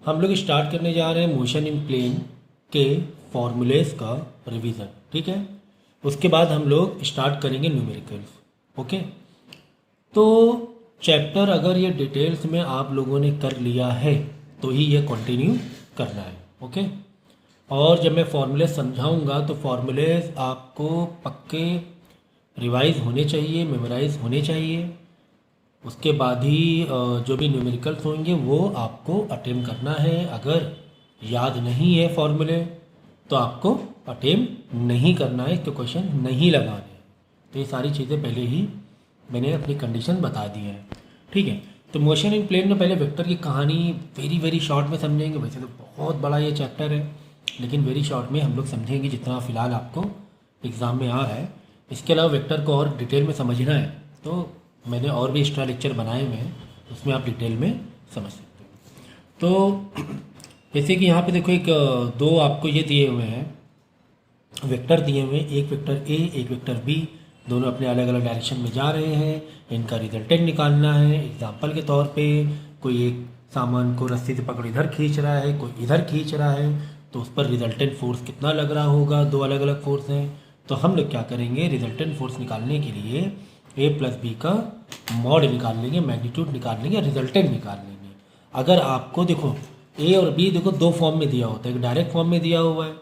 हम लोग स्टार्ट करने जा रहे हैं मोशन इन प्लेन के फॉर्मूलेस का रिवीजन। ठीक है, उसके बाद हम लोग स्टार्ट करेंगे न्यूमेरिकल्स। ओके, तो चैप्टर अगर ये डिटेल्स में आप लोगों ने कर लिया है तो ही ये कंटिन्यू करना है। ओके, और जब मैं फॉर्मूलेस समझाऊंगा तो फॉर्मूलेस आपको पक्के रिवाइज होने चाहिए, मेमोराइज होने चाहिए। उसके बाद ही जो भी न्यूमेरिकल्स होंगे वो आपको अटेम्प्ट करना है। अगर याद नहीं है फॉर्मूले तो आपको अटेम्प्ट नहीं करना है, तो क्वेश्चन नहीं लगाने। तो ये सारी चीज़ें पहले ही मैंने अपनी कंडीशन बता दी है। ठीक है, तो मोशन इन प्लेन में पहले वेक्टर की कहानी वेरी शॉर्ट में समझेंगे। वैसे तो बहुत बड़ा ये चैप्टर है, लेकिन वेरी शॉर्ट में हम लोग समझेंगे जितना फ़िलहाल आपको एग्ज़ाम में आ रहा है। इसके अलावा वेक्टर को और डिटेल में समझना है तो मैंने और भी एक्स्ट्रा लेक्चर बनाए हुए हैं, उसमें आप डिटेल में समझ सकते हो। तो जैसे कि यहाँ पे देखो, एक दो आपको ये दिए हुए हैं, वेक्टर दिए हुए हैं, एक वेक्टर ए एक वेक्टर बी, दोनों अपने अलग अलग डायरेक्शन में जा रहे हैं। इनका रिजल्टेंट निकालना है। एग्जाम्पल के तौर पे कोई एक सामान को रस्सी से पकड़ इधर खींच रहा है, कोई इधर खींच रहा है, तो उस पर रिजल्टेंट फोर्स कितना लग रहा होगा। दो अलग अलग फोर्स हैं, तो हम लोग क्या करेंगे, रिजल्टेंट फोर्स निकालने के लिए ए प्लस बी का मॉड निकाल लेंगे, मैग्नीट्यूड निकाल लेंगे, रिजल्टेंट निकाल लेंगे। अगर आपको देखो ए और बी देखो दो फॉर्म में दिया होता है, एक डायरेक्ट फॉर्म में दिया हुआ है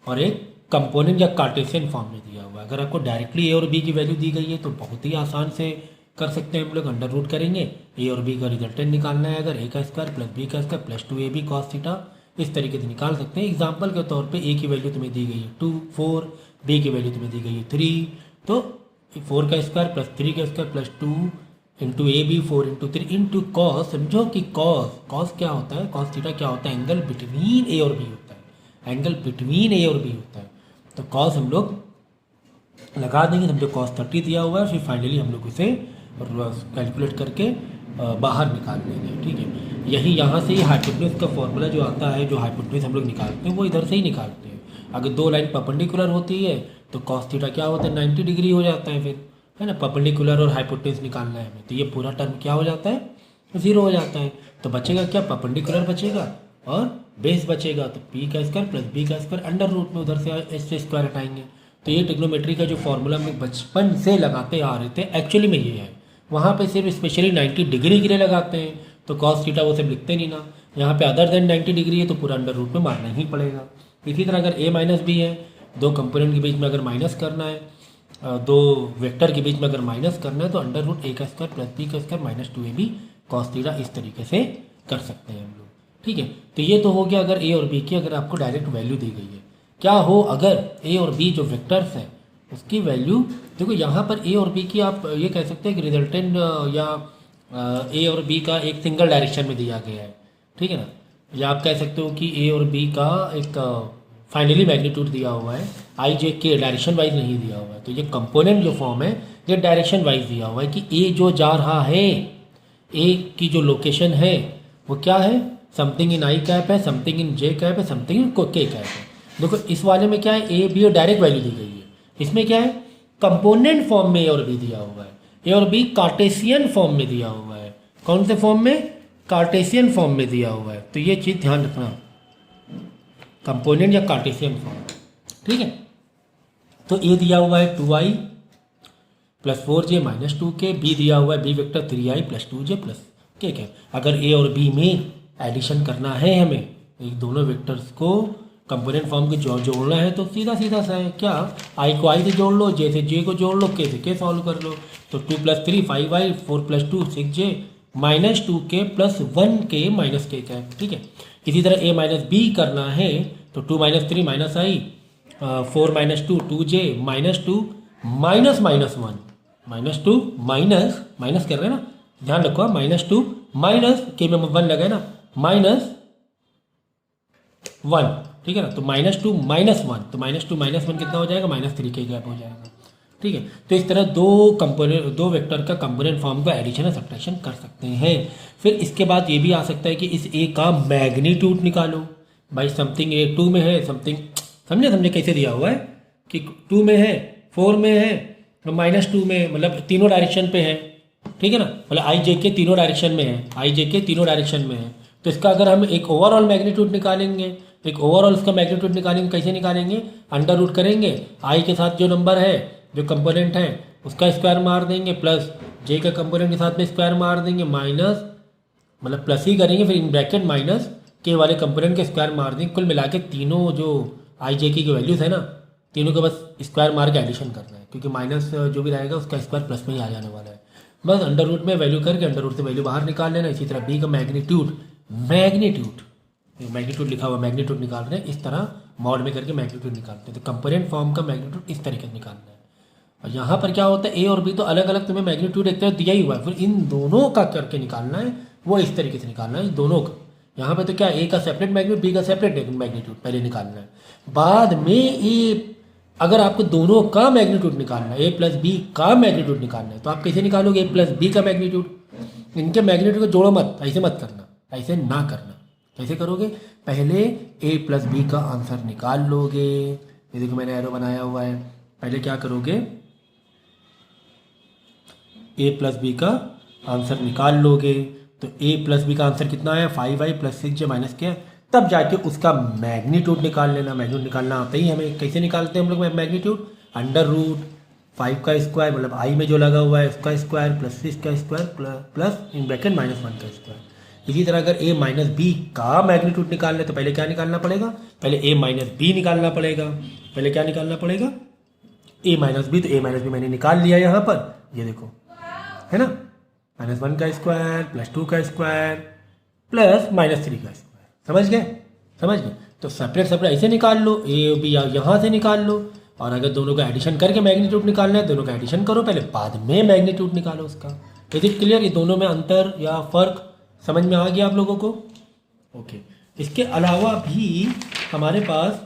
और एक कंपोनेंट या कार्टेशियन फॉर्म में दिया हुआ है। अगर आपको डायरेक्टली ए और बी की वैल्यू दी गई है तो बहुत ही आसान से कर सकते हैं हम लोग। अंडर रूट करेंगे, ए और बी का रिजल्टेंट निकालना है। अगर ए का स्क्वायर प्लस बी का square plus 2ab cos theta, इस तरीके से निकाल सकते हैं। एग्जाम्पल के तौर पे ए की वैल्यू तुम्हें दी गई है 2 4, बी की वैल्यू तुम्हें दी गई है 3, तो 4 का स्क्वायर प्लस 3 का square plus 2 into A B 4 into 3 into cos. समझो कि कॉस क्या होता है, कॉस थीटा क्या होता है, एंगल बिटवीन ए और बी होता है, एंगल बिटवीन ए और बी होता है। तो कॉस हम लोग लगा देंगे, समझो कॉस 30 दिया हुआ है, फिर फाइनली हम लोग उसे कैलकुलेट करके बाहर निकाल लेंगे। ठीक है, यही यहाँ से हाइपोटेन्यूज का फॉर्मूला जो आता है, जो हाइपोटेन्यूज हम लोग निकालते हैं वो इधर से ही निकालते हैं। अगर दो लाइन परपेंडिकुलर होती है तो कॉस थीटा क्या होता है, 90 डिग्री हो जाता है, फिर है ना। परपेंडिकुलर और हाइपोटेन्यूज निकालना है हमें, तो ये पूरा टर्म क्या हो जाता है, 0 हो जाता है। तो बचेगा क्या, परपेंडिकुलर बचेगा और बेस बचेगा। तो पी का स्क्वायर प्लस बी का स्क्वायर अंडर रूट में, उधर से एस से स्क्वायर हटाएंगे। तो ये ट्रिग्नोमेट्री का जो फॉर्मूला हम बचपन से लगाते आ रहे थे, एक्चुअली में ये है। वहाँ पे सिर्फ स्पेशली 90 डिग्री के लिए लगाते हैं, तो कॉस थीटा वो सब लिखते नहीं ना। यहाँ पे अदर देन 90 डिग्री है तो पूरा अंडर रूट में मारना ही पड़ेगा। इसी तरह अगर ए माइनस बी है, दो कंपोनेंट के बीच में अगर माइनस करना है, दो वेक्टर के बीच में अगर माइनस करना है, तो अंडर रूट ए का स्क्वायर प्लस बी का square minus 2ab cos theta, इस तरीके से कर सकते हैं हम लोग। ठीक है, तो ये तो हो गया अगर ए और बी की अगर आपको डायरेक्ट वैल्यू दी गई है। क्या हो अगर ए और बी जो वेक्टर्स हैं उसकी वैल्यू, देखो यहाँ पर ए और बी की आप ये कह सकते हैं कि रिजल्टेंट या ए और बी का एक सिंगल डायरेक्शन में दिया गया है। ठीक है ना, या आप कह सकते हो कि ए और बी का एक फाइनली मैग्नीट्यूड दिया हुआ है, आई जे के डायरेक्शन वाइज नहीं दिया हुआ है। तो ये कंपोनेंट जो फॉर्म है ये डायरेक्शन वाइज दिया हुआ है कि ए जो जा रहा है, ए की जो लोकेशन है वो क्या है, समथिंग इन आई कैप है, समथिंग इन जे कैप है, समथिंग इन के कैप है। देखो इस वाले में क्या है, ए बी और डायरेक्ट वैल्यू दी गई है। इसमें क्या है, कंपोनेंट फॉर्म में ए और बी दिया हुआ है, ए और बी कार्टेशियन फॉर्म में दिया हुआ है। कौन से फॉर्म में, कार्टेशियन फॉर्म में दिया हुआ है। तो ये चीज़ ध्यान रखना, कंपोनेंट या कार्टेशियन फॉर्म। ठीक है, तो ए दिया हुआ है 2i plus 4j minus 2k, B दिया हुआ है B vector 3i plus 2j plus k है। अगर ए और बी में एडिशन करना है हमें, एक दोनों वेक्टर्स को कंपोनेंट फॉर्म के जोड़ना है, तो सीधा सीधा सा है क्या, आई को आई से जोड़ लो, जे से जे को जोड़ लो, के से के सॉल्व कर लो। तो 2 plus 3 5i, 4 plus 2 6j minus 2k plus 1k minus k है। ठीक है, इसी तरह ए माइनस बी करना है तो 2 माइनस 3 माइनस आई, 4 minus 2 2j minus 2 minus minus 1 minus 2 minus minus कर रहे हैं ना, ध्यान रखो, माइनस 2 माइनस के में 1 लगा है ना, माइनस 1। ठीक है ना, तो माइनस 2 माइनस 1, तो माइनस 2 माइनस 1 कितना हो जाएगा, माइनस 3k गैप हो जाएगा। ठीक है, तो इस तरह दो वेक्टर का कंपोनेंट फॉर्म का एडिशन और सब्ट्रैक्शन कर सकते हैं। फिर इसके बाद ये भी आ सकता है कि इस ए का मैग्नीट्यूड निकालो। भाई समथिंग ए 2 में है, समथिंग समझे कैसे दिया हुआ है कि 2 में है, 4 में है, माइनस 2 में, मतलब तीनों डायरेक्शन पे है। ठीक है ना, मतलब आई जे के तीनों डायरेक्शन में है, आई जे के तीनों डायरेक्शन में है। तो इसका अगर हम एक ओवरऑल मैग्नीट्यूड निकालेंगे, एक ओवरऑल इसका मैग्नीट्यूड निकालेंगे, कैसे निकालेंगे, अंडर रूट करेंगे, आई के साथ जो नंबर है, जो कंपोनेंट है उसका स्क्वायर मार देंगे, प्लस जे का कंपोनेंट के साथ में स्क्वायर मार देंगे, माइनस मतलब प्लस ही करेंगे, फिर इन ब्रैकेट माइनस के वाले कंपोनेंट के स्क्वायर मार देंगे। कुल मिला के तीनों जो आई जे की वैल्यूज़ है ना, तीनों को बस स्क्वायर मार के एडिशन करना है, क्योंकि माइनस जो भी रहेगा उसका स्क्वायर प्लस में ही आ जाने वाला है। बस अंडर रूट में वैल्यू करके अंडर रूट से वैल्यू बाहर निकाल लेना। इसी तरह बी का मैग्नीट्यूड लिखा हुआ मैग्नीट्यूड निकाल रहे हैं, इस तरह मॉड में करके मैग्नीट्यूड निकालते हैं। तो कंपोनेंट फॉर्म का मैग्नीट्यूड इस तरीके से निकालना है। और यहाँ पर क्या होता है, ए और बी तो अलग अलग तुम्हें मैग्नीट्यूड एक तरह दिया ही हुआ है, फिर इन दोनों का करके निकालना है, वो इस तरीके से निकालना है, दोनों का। यहाँ पे तो क्या ए का सेपरेट मैग्नीट्यूड, बी का सेपरेट मैग्नीट्यूड पहले निकालना है, बाद में ए अगर आपको दोनों का मैग्नीट्यूड निकालना है, ए प्लस बी का मैग्नीट्यूड निकालना है, तो आप कैसे निकालोगे, ए प्लस बी का मैग्नीट्यूड। इनके मैग्नीट्यूड को जोड़ो मत, ऐसे मत करना, ऐसे ना करना। कैसे करोगे, पहले ए प्लस बी का आंसर निकाल लोगे। ये देखो मैंने एरो बनाया हुआ है। पहले क्या करोगे, ए प्लस बी का आंसर निकाल लोगे। तो ए प्लस बी का आंसर कितना है, 5i प्लस 6j माइनस के, तब जाके उसका मैग्नीट्यूड निकाल लेना। मैग्नीट्यूड निकालना आता ही हमें, कैसे निकालते हैं हम लोग मैग्नीट्यूड, अंडर रूट 5 का स्क्वायर मतलब आई में जो लगा हुआ है उसका स्क्वायर प्लस 6 का स्क्वायर प्लस इन ब्रैकेट -1 का स्क्वायर। इसी तरह अगर a माइनस बी का मैग्नीट्यूड निकालना है तो पहले क्या निकालना पड़ेगा, पहले a माइनस बी निकालना पड़ेगा। पहले क्या निकालना पड़ेगा, a माइनस बी। तो a माइनस बी मैंने निकाल लिया यहाँ पर, ये देखो है ना, -1 का स्क्वायर प्लस 2 का स्क्वायर प्लस -3 का स्क्वायर। समझ गए। तो सेपरेट ऐसे निकाल लो, ए बी यहाँ से निकाल लो। और अगर दोनों का एडिशन करके मैग्नीट्यूड निकालना है, दोनों का एडिशन करो पहले, बाद में मैग्नीट्यूड निकालो उसका। इज इट क्लियर, ये दोनों में अंतर या फर्क समझ में आ गया आप लोगों को। ओके, इसके अलावा भी हमारे पास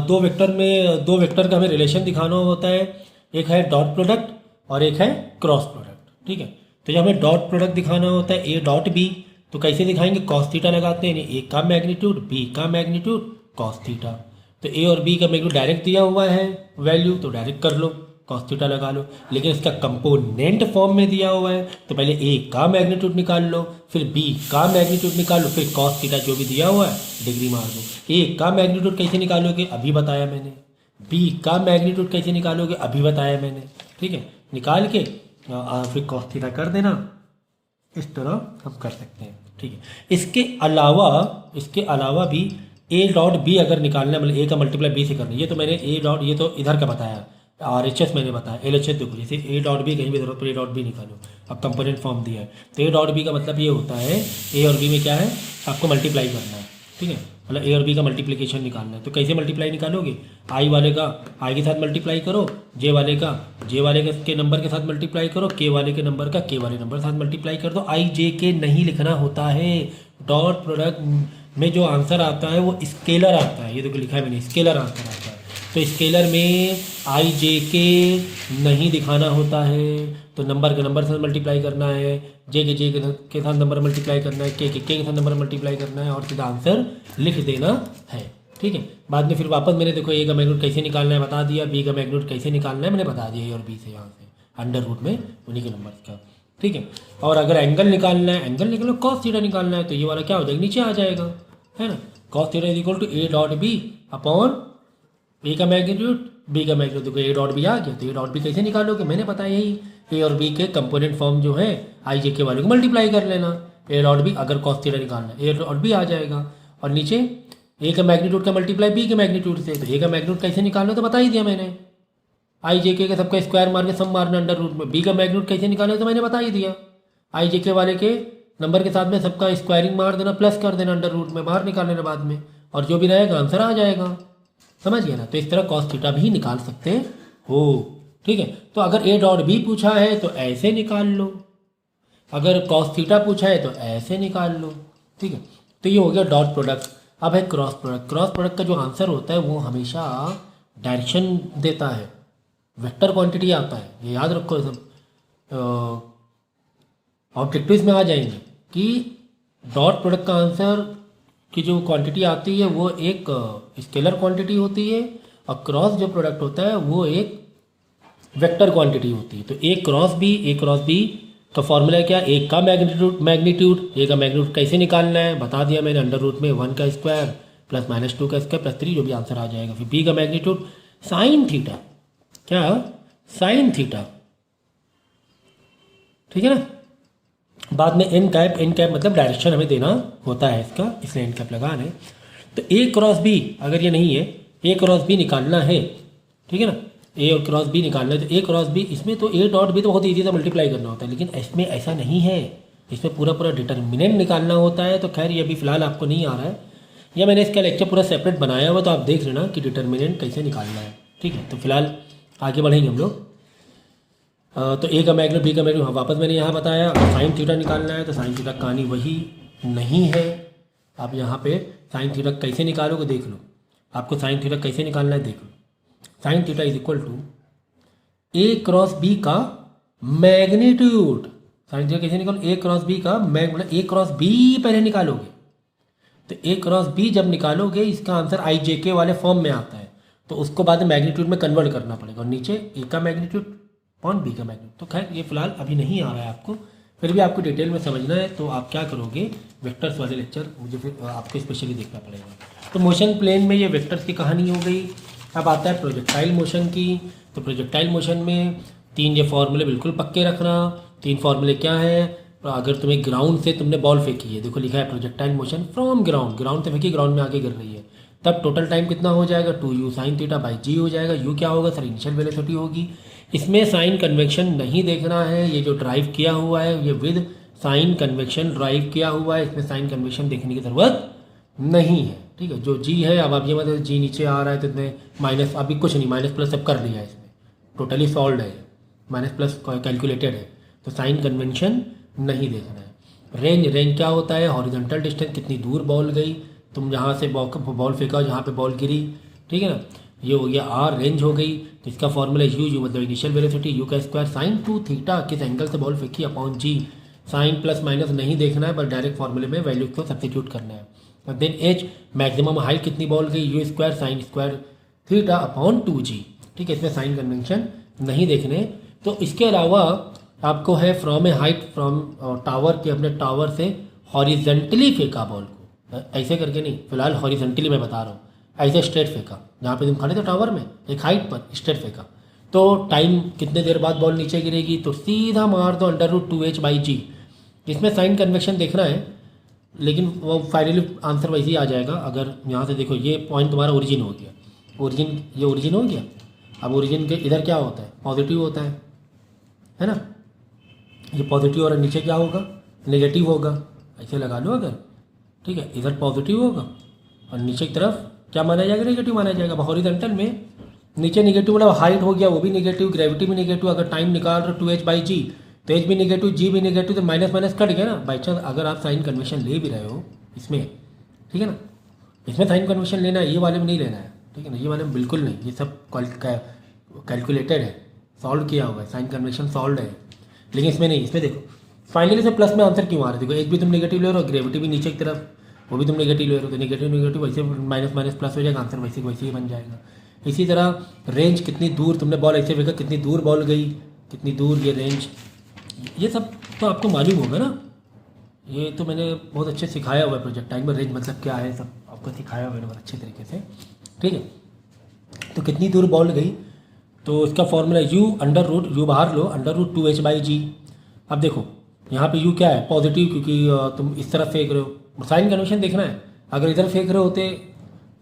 दो वेक्टर का हमें रिलेशन दिखाना होता है। एक है डॉट प्रोडक्ट और एक है क्रॉस प्रोडक्ट। ठीक है, तो जब हमें डॉट प्रोडक्ट दिखाना होता है ए डॉट बी, तो कैसे दिखाएंगे, कॉस थीटा लगाते हैं, ए का मैग्नीट्यूड बी का मैग्नीट्यूड कॉस थीटा। तो ए और बी का मैग्नीट्यूड डायरेक्ट दिया हुआ है वैल्यू, तो डायरेक्ट कर लो, कॉस थीटा लगा लो। लेकिन इसका कंपोनेंट फॉर्म में दिया हुआ है, तो पहले ए का मैग्नीट्यूड निकाल लो, फिर बी का मैग्नीट्यूड निकाल लो, फिर कॉस थीटा जो भी दिया हुआ है डिग्री मार दो। ए का मैग्नीट्यूड कैसे निकालोगे, अभी बताया मैंने। बी का मैग्नीट्यूड कैसे निकालोगे, अभी बताया मैंने। ठीक है, निकाल के फिर कॉस थीटा कर देना। इस तरह हम कर सकते हैं। ठीक है, इसके अलावा भी ए डॉट बी अगर निकालना है, मतलब ए का मल्टीप्लाई बी से करना है, ये तो मैंने ए डॉट, ये तो इधर का बताया, RHS मैंने बताया, LHS देखो, जैसे ए डॉट बी कहीं भी जरूरत पड़े ए डॉट बी निकालो। अब कंपोनेंट फॉर्म दिया है, तो ए डॉट बी का मतलब ये होता है, ए और बी में क्या है, आपको मल्टीप्लाई करना है। ठीक है, मतलब ए और बी का मल्टीप्लिकेशन निकालना है। तो कैसे मल्टीप्लाई निकालोगे, आई वाले का आई के साथ मल्टीप्लाई करो, जे वाले के नंबर के साथ मल्टीप्लाई करो, के वाले के नंबर का के वाले नंबर के साथ मल्टीप्लाई कर दो। आई जे के नहीं लिखना होता है। डॉट प्रोडक्ट में जो आंसर आता है वो स्केलर आता है, ये देखो लिखा है मैंने, स्केलर आंसर आता है। तो स्केलर में आई जे के नहीं दिखाना होता है, तो नंबर के नंबर से मल्टीप्लाई करना है, जे के साथ नंबर मल्टीप्लाई करना है, के साथ नंबर मल्टीप्लाई करना है और सीधा आंसर लिख देना है। ठीक है, बाद में फिर वापस मैंने देखो ए का मैग्नीट्यूड कैसे निकालना है बता दिया, बी का मैग्नीट्यूड कैसे निकालना है मैंने बता दिया, ए और बी से यहाँ से अंडर रूट में उन्हीं के नंबर का। ठीक है, और अगर एंगल निकालना है, एंगल निकालो, कॉस थीटा निकालना है, तो ये वाला क्या हो जाएगा, नीचे आ जाएगा, है ना। Cos theta is equal to A dot B upon A का मैग्नीट्यूड बी का मैग्नीट्यूड। देखो ए डॉट बी आ गया, तो ए डॉट बी कैसे निकालोगे, मैंने बताया यही, ए और बी के कंपोनेंट फॉर्म जो है आई जे के वाले को मल्टीप्लाई कर लेना। ए डॉट बी अगर कॉस थीटा निकालना है, ए डॉट बी आ जाएगा, और नीचे ए का मैग्नीट्यूड का मल्टीप्लाई बी के मैग्नीट्यूड से। तो ए का मैग्नीट्यूड कैसे निकालना तो बता ही दिया मैंने, आई जे के सबका स्क्वायर मार के सम मारना अंडर रूट में। बी का मैग्नीट्यूड कैसे निकालना तो मैंने बता ही दिया, आई जे के वाले के नंबर के साथ में सबका स्क्वायरिंग मार देना, प्लस कर देना अंडर रूट में, बाहर निकाल लेना बाद में, और जो भी रहेगा आंसर आ जाएगा। समझ गया ना। तो इस तरह कॉस थीटा भी निकाल सकते हो। ठीक है, तो अगर ए डॉट बी पूछा है तो ऐसे निकाल लो, अगर कॉस थीटा पूछा है तो ऐसे निकाल लो। ठीक है, तो ये हो गया डॉट प्रोडक्ट। अब है क्रॉस प्रोडक्ट। क्रॉस प्रोडक्ट का जो आंसर होता है वो हमेशा डायरेक्शन देता है, वेक्टर क्वांटिटी आता है, ये याद रखो। सब ऑब्जेक्टिव्स में आ जाएंगे कि डॉट प्रोडक्ट का आंसर की जो क्वांटिटी आती है वो एक स्केलर क्वांटिटी होती है, और क्रॉस जो प्रोडक्ट होता है वो एक वेक्टर क्वांटिटी होती है। तो ए क्रॉस बी तो फॉर्मूला क्या, एक का मैग्नीट्यूड ए का मैग्नीट्यूड कैसे निकालना है बता दिया मैंने, अंडर रूट में 1 का स्क्वायर प्लस -2 का स्क्वायर प्लस 3 जो भी आंसर आ जाएगा। फिर बी का मैग्नीट्यूड साइन थीटा, क्या साइन थीटा, ठीक है ना। बाद में एन कैप मतलब डायरेक्शन हमें देना होता है इसका, इसलिए एन कैप लगा है। तो ए क्रॉस बी अगर ये नहीं है, ए क्रॉस बी निकालना है, ठीक है ना, ए और क्रॉस बी निकालना है। तो ए क्रॉस बी इसमें तो ए डॉट बी तो बहुत ईजी से मल्टीप्लाई करना होता है, लेकिन इसमें ऐसा नहीं है, इसमें पूरा डिटर्मिनेंट निकालना होता है। तो खैर ये अभी फिलहाल आपको नहीं आ रहा है, या मैंने इसका लेक्चर पूरा सेपरेट बनाया हुआ, तो आप देख लेना कि डिटर्मिनेंट कैसे निकालना है, ठीक है। तो फिलहाल आगे बढ़ेंगे हम लोग। तो ए का मैग्नीट्यूड बी का मैग्नीट्यूड वापस मैंने यहाँ बताया। साइन थीटा निकालना है तो साइन थीटा कहानी वही नहीं है। आप यहाँ पे साइन थीटा कैसे निकालोगे देख लो, आपको साइन थीटा कैसे निकालना है देख लो। Sine theta is equal to A cross B का मैग्नीट्यूड। साइन थीटा कैसे निकालो, ए क्रॉस बी का मतलब ए क्रॉस बी पहले निकालोगे। तो ए क्रॉस बी जब निकालोगे इसका आंसर आई जे के वाले फॉर्म में आता है, तो उसको बाद में मैग्नीट्यूड में कन्वर्ट करना पड़ेगा, और नीचे ए का मैग्नीट्यूड पॉइंट बी का मैग्नीट्यूड। तो खैर ये फिलहाल अभी नहीं आ रहा है आपको, फिर भी आपको डिटेल में समझना है तो आप क्या करोगे, वेक्टर्स वाले लेक्चर मुझे फिर आपको स्पेशली देखना पड़ेगा। तो मोशन प्लेन में ये वेक्टर्स की कहानी हो गई। अब आता है प्रोजेक्टाइल मोशन की। तो प्रोजेक्टाइल मोशन में 3 ये फॉर्मूले बिल्कुल पक्के रखना। 3 फॉर्मूले क्या हैं, अगर तुम्हें ग्राउंड से तुमने बॉल फेंकी है, देखो लिखा है प्रोजेक्टाइल मोशन फ्रॉम ग्राउंड से फेंकी, ग्राउंड में आगे गिर रही है, तब टोटल टाइम कितना हो जाएगा 2u साइन थीटा बाई जी हो जाएगा। u क्या होगा सर, इनिशियल वेलोसिटी होगी। इसमें साइन कन्वेक्शन नहीं देखना है, ये जो ड्राइव किया हुआ है ये विद साइन कन्वेक्शन ड्राइव किया हुआ है, इसमें साइन कन्वेक्शन देखने की ज़रूरत नहीं है, ठीक है। जो जी है, अब आप ये मतलब जी नीचे आ रहा है तो इतने माइनस, अभी कुछ नहीं, माइनस प्लस सब कर लिया है, इसमें टोटली सॉल्व है, माइनस प्लस कैलकुलेटेड है, तो साइन कन्वेंशन नहीं देखना है। रेंज क्या होता है, हॉरिजॉन्टल डिस्टेंस, कितनी दूर बॉल गई, तुम जहाँ से बॉल फेंका जहाँ पे बॉल गिरी, ठीक है ना, ये हो गया आर, रेंज हो गई। तो इसका फॉर्मूला यू मतलब इनिशियल वेलोसिटी, यू का स्क्वायर साइन 2 थीटा, किस एंगल से बॉल फेंकी अपॉन जी। साइन प्लस माइनस नहीं देखना है, बस डायरेक्ट फॉर्मूले में वैल्यू को सब्स्टिट्यूट करना है। देन एच मैक्सिमम हाइट कितनी बॉल गई, you square sine square theta upon 2g, ठीक है। इसमें साइन कन्वेंशन नहीं देखने। तो इसके अलावा आपको है from A height, from tower के, अपने टावर से हॉरिजेंटली फेंका बॉल को, ऐसे करके नहीं, फिलहाल हॉरिजेंटली मैं बता रहा हूँ, ऐसे स्ट्रेट फेंका, जहाँ पे तुम खड़े थे टावर में एक हाइट पर स्ट्रेट फेंका, तो टाइम कितने देर बाद बॉल नीचे गिरेगी, तो सीधा मार दो √2h बाई जी। इसमें साइन कन्वेक्शन देखना है, लेकिन वो फाइनली आंसर वैसे ही आ जाएगा। अगर यहाँ से देखो ये पॉइंट तुम्हारा ओरिजिन हो गया, ये ओरिजिन हो गया। अब ओरिजिन के इधर क्या होता है, पॉजिटिव होता है ना, ये पॉजिटिव, और नीचे क्या होगा, नेगेटिव होगा, ऐसे लगा लो अगर, ठीक है। इधर पॉजिटिव होगा और नीचे की तरफ क्या माना जाएगा, नेगेटिव माना जाएगा। हॉरिजॉन्टल में नीचे नेगेटिव मतलब हाइट हो गया वो भी नेगेटिव, ग्रेविटी भी नेगेटिव, अगर टाइम निकाल रहे 2h बाई जी, तो h भी नेगेटिव, g भी नेगेटिव, तो माइनस माइनस कट गया ना। बाई चांस अगर आप साइन कन्वेंशन ले भी रहे हो इसमें, ठीक है ना, इसमें साइन कन्वेंशन लेना है, ये वाले में नहीं लेना है, ठीक है ना, ये वाले में बिल्कुल नहीं, ये सब कैलकुलेटेड है, सॉल्व किया हुआ है, साइन कन्वेंशन सॉल्व है। लेकिन इसमें नहीं, इसमें देखो फाइनली से प्लस में आंसर क्यों आ रहा है, देखो h भी तुम नेगेटिव ले रहे हो, ग्रेविटी भी नीचे की तरफ वो भी तुम नेगेटिव ले रहे हो, तो नेगेटिव वैसे माइनस माइनस प्लस हो जाएगा, आंसर वैसे ही बन जाएगा। इसी तरह रेंज, कितनी दूर तुमने बॉल ऐसे फेंका, कितनी दूर बॉल गई, कितनी दूर, ये रेंज, ये सब तो आपको मालूम होगा ना, ये तो मैंने बहुत अच्छे सिखाया हुआ है प्रोजेक्टाइल में, रेंज मतलब क्या है सब आपको सिखाया हुआ है बहुत अच्छे तरीके से, ठीक है। तो कितनी दूर बॉल गई, तो इसका फॉर्मूला यू बाहर लो, √2h बाई जी। अब देखो यहाँ पे यू क्या है, पॉजिटिव, क्योंकि तुम इस तरफ फेंक रहे हो, साइन कन्वेंशन देखना है। अगर इधर फेंक रहे होते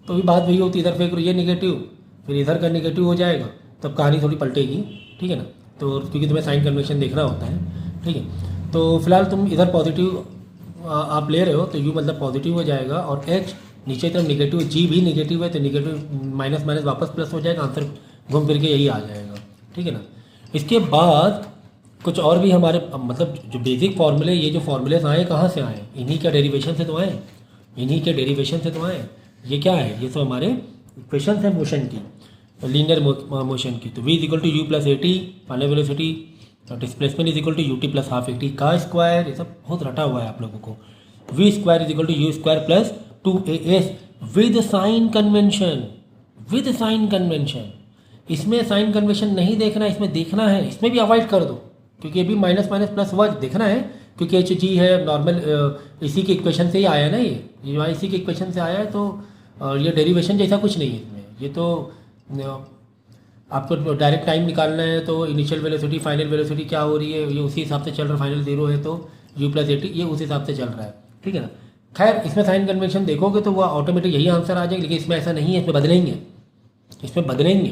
तो भी बात वही होती, इधर फेंक रहे हो ये नेगेटिव, फिर इधर का नेगेटिव हो जाएगा, तब कहानी थोड़ी पलटेगी, ठीक है ना। तो क्योंकि तुम्हें साइन कन्वेंशन देखना होता है, ठीक है। तो फिलहाल तुम इधर पॉजिटिव आप ले रहे हो, तो यू मतलब पॉजिटिव हो जाएगा, और एच नीचे तरफ नेगेटिव, जी भी नेगेटिव है, तो नेगेटिव माइनस माइनस वापस प्लस हो जाएगा, आंसर घूम फिर के यही आ जाएगा, ठीक है ना। इसके बाद कुछ और भी हमारे मतलब जो बेसिक फार्मूले, ये जो फार्मूलेस आए कहाँ से आए, इन्हीं के डेरिवेशन से तो आए, ये क्या है, ये तो हमारे इक्वेशन है मोशन की, लीनियर मोशन की। तो v equal to u plus AT final velocity, displacement is equal to UT plus half AT का स्क्वायर, ये सब बहुत रटा हुआ है आप लोगों को। v square is equal to u square plus 2AS with sign convention. इसमें साइन कन्वेंशन नहीं देखना, इसमें देखना है, इसमें भी अवॉइड कर दो, क्योंकि अभी माइनस माइनस प्लस हुआ देखना है, क्योंकि एच जी है नॉर्मल, इसी के इक्वेशन से ही आया ना, ये वहाँ इसी के इक्वेशन से आया है, तो ये डेरिवेशन जैसा कुछ नहीं है इसमें। ये तो आपको डायरेक्ट टाइम निकालना है, तो इनिशियल वेलोसिटी फाइनल वेलोसिटी क्या हो रही है ये उसी हिसाब से चल रहा है। फाइनल 0 है तो u प्लस एटी ये उस हिसाब से चल रहा है, ठीक है ना। खैर इसमें साइन कन्वेंशन देखोगे तो वो ऑटोमेटिक यही आंसर आ जाएगा, लेकिन इसमें ऐसा नहीं है, इसमें बदलेंगे, इसमें बदलेंगे।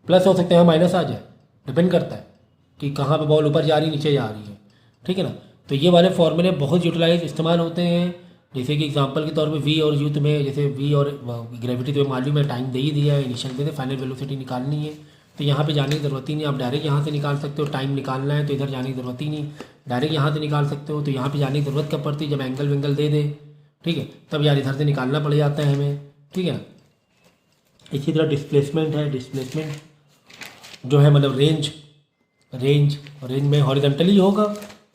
प्लस हो सकते हैं माइनस आ जाए, डिपेंड करता है कि कहाँ पे बॉल ऊपर जा रही है नीचे जा रही है, ठीक है ना। तो ये वाले फॉर्मूले बहुत यूटिलाइज इस्तेमाल होते हैं। जैसे कि एग्जांपल के तौर पे v और u तुम्हें, जैसे v और ग्रेविटी तुम्हें मालूम है, टाइम दे ही दिया है, इनिशियल दे दे, फाइनल वेलोसिटी निकालनी है, तो यहाँ पे जाने की ज़रूरत ही नहीं, आप डायरेक्ट यहाँ से निकाल सकते हो। टाइम निकालना है तो इधर जाने की ज़रूरत ही नहीं, डायरेक्ट यहाँ से निकाल सकते हो। तो यहाँ पे जाने की ज़रूरत कब पड़ती है, जब एंगल वेंगल दे दे, ठीक है, तब यार इधर से निकालना पड़ जाता है हमें, ठीक है ना। इसी तरह डिस्प्लेसमेंट है, डिस्प्लेसमेंट जो है मतलब रेंज में हॉरिजॉन्टली होगा,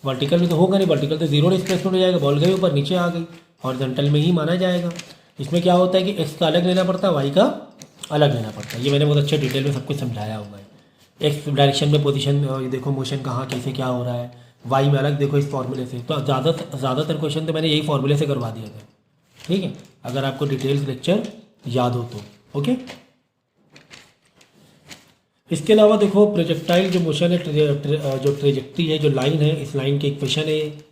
वर्टिकल में तो होगा नहीं, वर्टिकल तो जीरो डिस्प्लेसमेंट हो जाएगा, बॉल गई ऊपर नीचे आ गई, हॉरिजॉन्टल में ही माना जाएगा। इसमें क्या होता है कि एक्स का अलग लेना पड़ता है, वाई का अलग लेना पड़ता है। ये मैंने बहुत अच्छे डिटेल में सब कुछ समझाया हुआ है। एक्स डायरेक्शन में पोजीशन, ये देखो मोशन कहाँ कैसे क्या हो रहा है, वाई में अलग देखो इस फॉर्मूले से। तो ज़्यादातर क्वेश्चन तो मैंने यही फॉर्मूले से करवा दिया था, ठीक है, अगर आपको डिटेल्स लेक्चर याद हो तो, ओके। इसके अलावा देखो प्रोजेक्टाइल जो मोशन है, जो ट्रेजेक्ट्री है, जो लाइन है, इस लाइन की इक्वेशन है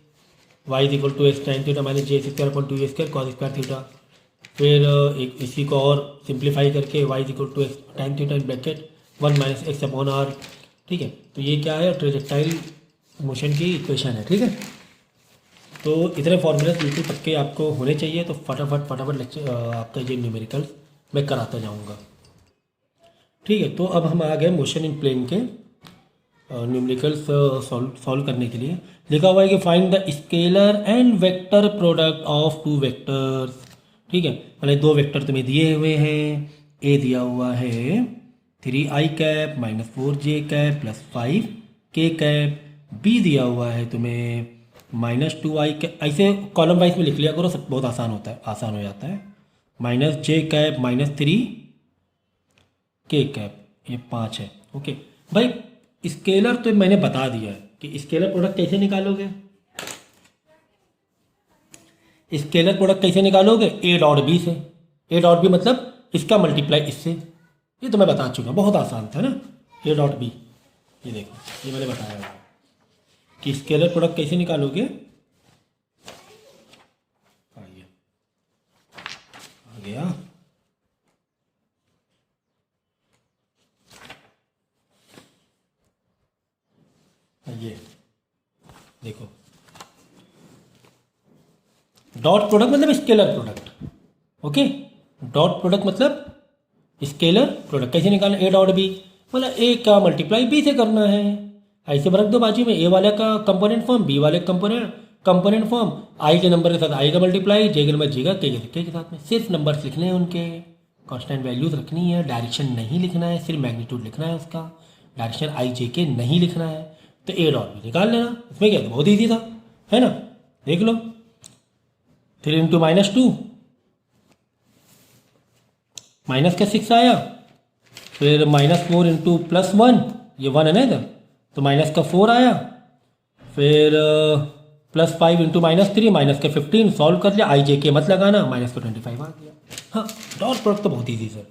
y equal to x tan theta minus g square upon 2a² cos square theta. फिर एक इसी को और सिंप्लीफाई करके y equal to x tan theta in bracket 1 minus x upon R, ठीक है। तो ये क्या है, ट्रेजेक्टाइल मोशन की इक्वेशन है, ठीक है। तो इतने फॉर्मूलेस बिल्कुल पक्के आपको होने चाहिए। तो फटाफट लेक्चर आपका ये न्यूमेरिकल मैं कराता जाऊँगा, ठीक है। तो अब हम आ गए मोशन इन प्लेन के न्यूमेरिकल्स सॉल्व करने के लिए। लिखा हुआ है कि find the scalar and vector product of two vectors, ठीक है। मतलब दो वेक्टर तुम्हें दिए हुए हैं, ए दिया हुआ है 3i cap minus 4j cap plus 5k cap, B दिया हुआ है तुम्हें माइनस 2i कैप, ऐसे कॉलम वाइज में लिख लिया करो, सब बहुत आसान होता है, आसान हो जाता है। Minus j cap minus 3k cap, ये 5 है, ओके भाई। स्केलर तो मैंने बता दिया है कि स्केलर प्रोडक्ट कैसे निकालोगे, स्केलर प्रोडक्ट कैसे निकालोगे, ए डॉट बी से। ए डॉट बी मतलब इसका मल्टीप्लाई इससे, ये तो मैं बता चुका हूँ, बहुत आसान था ना। ए डॉट बी, ये देखो ये मैंने बताया कि स्केलर प्रोडक्ट कैसे निकालोगे। आइए आ गया, ये देखो डॉट प्रोडक्ट मतलब scalar product, okay. Dot product मतलब स्केलर प्रोडक्ट कैसे निकालना, ए डॉट बी मतलब ए का मल्टीप्लाई बी से करना है, ऐसे रख दो बाजू में, ए वाले का कंपोनेंट फॉर्म, बी वाले कंपोनेंट फॉर्म, आई के नंबर के साथ आई का मल्टीप्लाई, जे के नंबर जे का के साथ में। सिर्फ नंबर्स लिखने हैं उनके, कांस्टेंट वैल्यूज रखनी है, डायरेक्शन नहीं लिखना है, सिर्फ मैग्नीट्यूड लिखना है उसका, डायरेक्शन आई जे के नहीं लिखना है। तो ए डॉट बी निकाल लेना, इसमें क्या था, बहुत ईजी था, है ना। देख लो 3 इंटू माइनस 2 माइनस का 6 आया, फिर माइनस 4 इंटू प्लस 1, ये 1 है ना इधर, तो माइनस का 4 आया, फिर प्लस 5 इंटू माइनस 3 माइनस का 15, सॉल्व कर लिया, आई जे के मत लगाना, माइनस का 25 आ गया। हाँ डॉट प्रोडक्ट तो बहुत ईजी सर,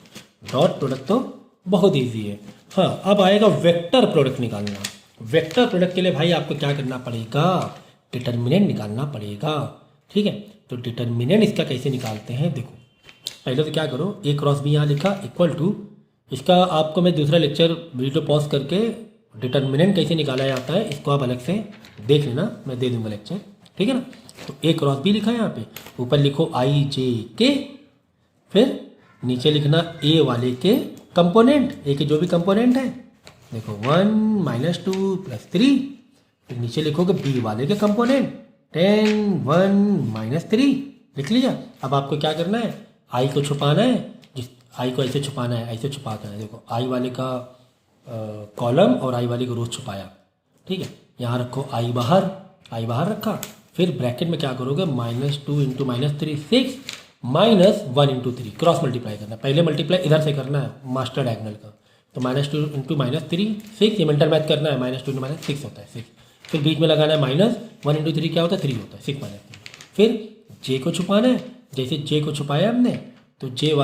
डॉट प्रोडक्ट तो बहुत ईजी है। हाँ अब आएगा वेक्टर प्रोडक्ट निकालना। वेक्टर प्रोडक्ट के लिए भाई आपको क्या करना पड़ेगा, डिटर्मिनेंट निकालना पड़ेगा, ठीक है। तो डिटर्मिनेंट इसका कैसे निकालते हैं, देखो पहले तो क्या करो, ए क्रॉस बी यहाँ लिखा इक्वल टू, इसका आपको मैं दूसरा लेक्चर वीडियो पॉज करके डिटर्मिनेंट कैसे निकाला जाता है इसको आप अलग से देख लेना, मैं दे दूंगा लेक्चर, ठीक है ना। तो ए क्रॉस बी लिखा है यहाँ पे, ऊपर लिखो आई जे के, फिर नीचे लिखना ए वाले के कंपोनेंट, ए के जो भी कंपोनेंट है, देखो 1 माइनस 2 प्लस 3, फिर नीचे लिखोगे बी वाले के कंपोनेंट 10 1 माइनस 3, लिख लिया। अब आपको क्या करना है, आई को छुपाना है, जिस आई को ऐसे छुपाना है, ऐसे छुपाना है, देखो आई वाले का कॉलम और आई वाले को रोज छुपाया, ठीक है। यहाँ रखो आई बाहर रखा, फिर ब्रैकेट में क्या करोगे, minus 2 into minus 3 6 minus 1 into 3, cross multiply करना, पहले मल्टीप्लाई इधर से करना है मास्टर डायगोनल का, तो -2 × -3 6, ये मेंटल मैथ करना है, -2 × -6 होता है 6। फिर बीच में लगाना है -1 × 3 क्या होता है 3 होता है, 6 -3। फिर जे को छुपाना है, जैसे जे को छुपाया हमने तो जे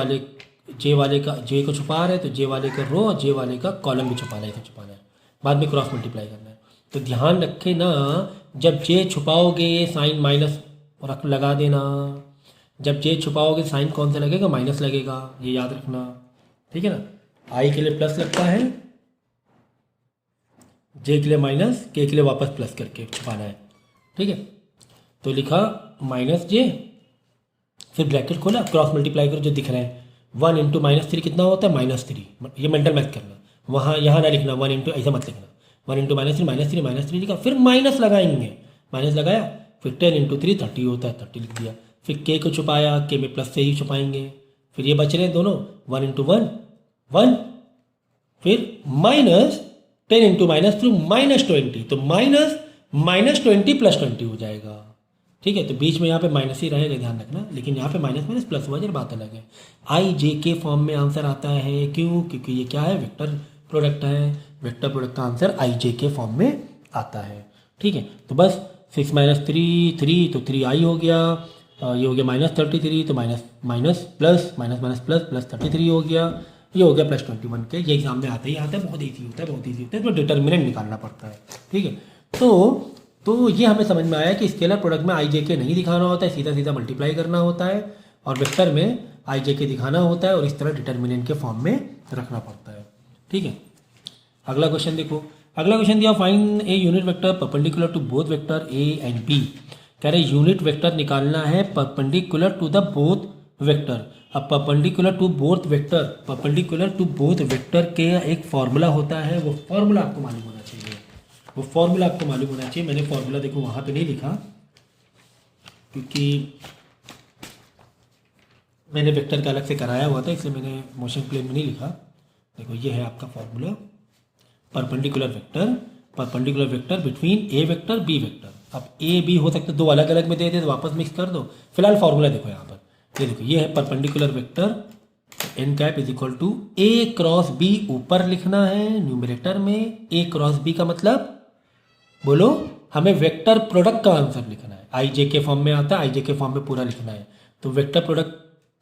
वाले का जे को छुपा रहे हैं तो जे वाले का रो और जे वाले का कॉलम भी छुपाना है, इसे छुपाना है, बाद में क्रॉस मल्टीप्लाई करना है। तो ध्यान रखें ना, जब जे छुपाओगे साइन माइनस रख लगा देना, जब जे छुपाओगे साइन कौन सा लगेगा, माइनस लगेगा, ये याद रखना, ठीक है ना। आई के लिए प्लस लगता है, जे के लिए माइनस, के लिए वापस प्लस करके छुपाना है, ठीक है। तो लिखा -j, फिर ब्रैकेट खोला, क्रॉस मल्टीप्लाई करो जो दिख रहे हैं, 1 × -3 कितना होता है -3, ये मेंटल मैथ करना, वहाँ यहाँ ना लिखना 1 × ऐसा मत लिखना, 1 × -3 -3 लिखा, फिर माइनस लगाएंगे, माइनस लगाया, फिर 10 × 3 30 होता है, 30 लिख दिया। फिर के को छुपाया, के में प्लस से ही छुपाएंगे, फिर ये बच रहे हैं दोनों, 1 × 1 1, फिर -10 × -3 -20, तो -20 + 20 हो जाएगा, ठीक है। तो बीच में यहाँ पे माइनस ही रहेगा, ध्यान रखना, लेकिन यहाँ पे माइनस माइनस प्लस हुआ जब बात अलग है। आई जे के फॉर्म में आंसर आता है, क्यों? क्योंकि ये क्या है, वेक्टर प्रोडक्ट है, वेक्टर प्रोडक्ट का आंसर आई जे के फॉर्म में आता है, ठीक है। तो बस 6 - 3 3, तो 3i हो गया, ये हो गया -33, तो माइनस प्लस प्लस 33 हो गया, ये हो गया +21 के। ये एग्जाम में आता ही आता है, बहुत ईजी होता है, बहुत ईजी होता है, तो डिटर्मिनेंट निकालना पड़ता है, ठीक है। तो ये हमें समझ में आया कि स्केलर प्रोडक्ट में आई जे के नहीं दिखाना होता है, सीधा सीधा मल्टीप्लाई करना होता है, और वेक्टर में आई जे के दिखाना होता है और इस तरह डिटर्मिनेंट के फॉर्म में रखना पड़ता है, ठीक है। अगला क्वेश्चन देखो, अगला क्वेश्चन दिया, find a unit vector perpendicular to both vector A and B. कह रहे यूनिट वेक्टर निकालना है perpendicular to the both vector. अब परपेंडिकुलर टू बोथ वेक्टर के एक फॉर्मूला होता है, वो फॉर्मूला आपको मालूम होना चाहिए, वो फॉर्मूला आपको मालूम होना चाहिए। मैंने फॉर्मूला देखो वहाँ पे नहीं लिखा, क्योंकि मैंने वेक्टर का अलग से कराया हुआ था, इसलिए मैंने मोशन प्लेन में नहीं लिखा। देखो ये है आपका फॉर्मूला, परपेंडिकुलर वेक्टर बिटवीन ए वेक्टर बी वेक्टर। अब ए बी हो सकते दो अलग अलग में दे दे तो वापस मिक्स कर दो। फिलहाल फॉर्मूला देखो यहाँ पर, ये देखो ये है perpendicular vector N cap is equal to A cross B, ऊपर लिखना है न्यूमरेटर में। ए क्रॉस बी का मतलब बोलो, हमें वेक्टर प्रोडक्ट का आंसर लिखना है, आई जे के फॉर्म में आता है, आई जे के फॉर्म में पूरा लिखना है। तो वेक्टर प्रोडक्ट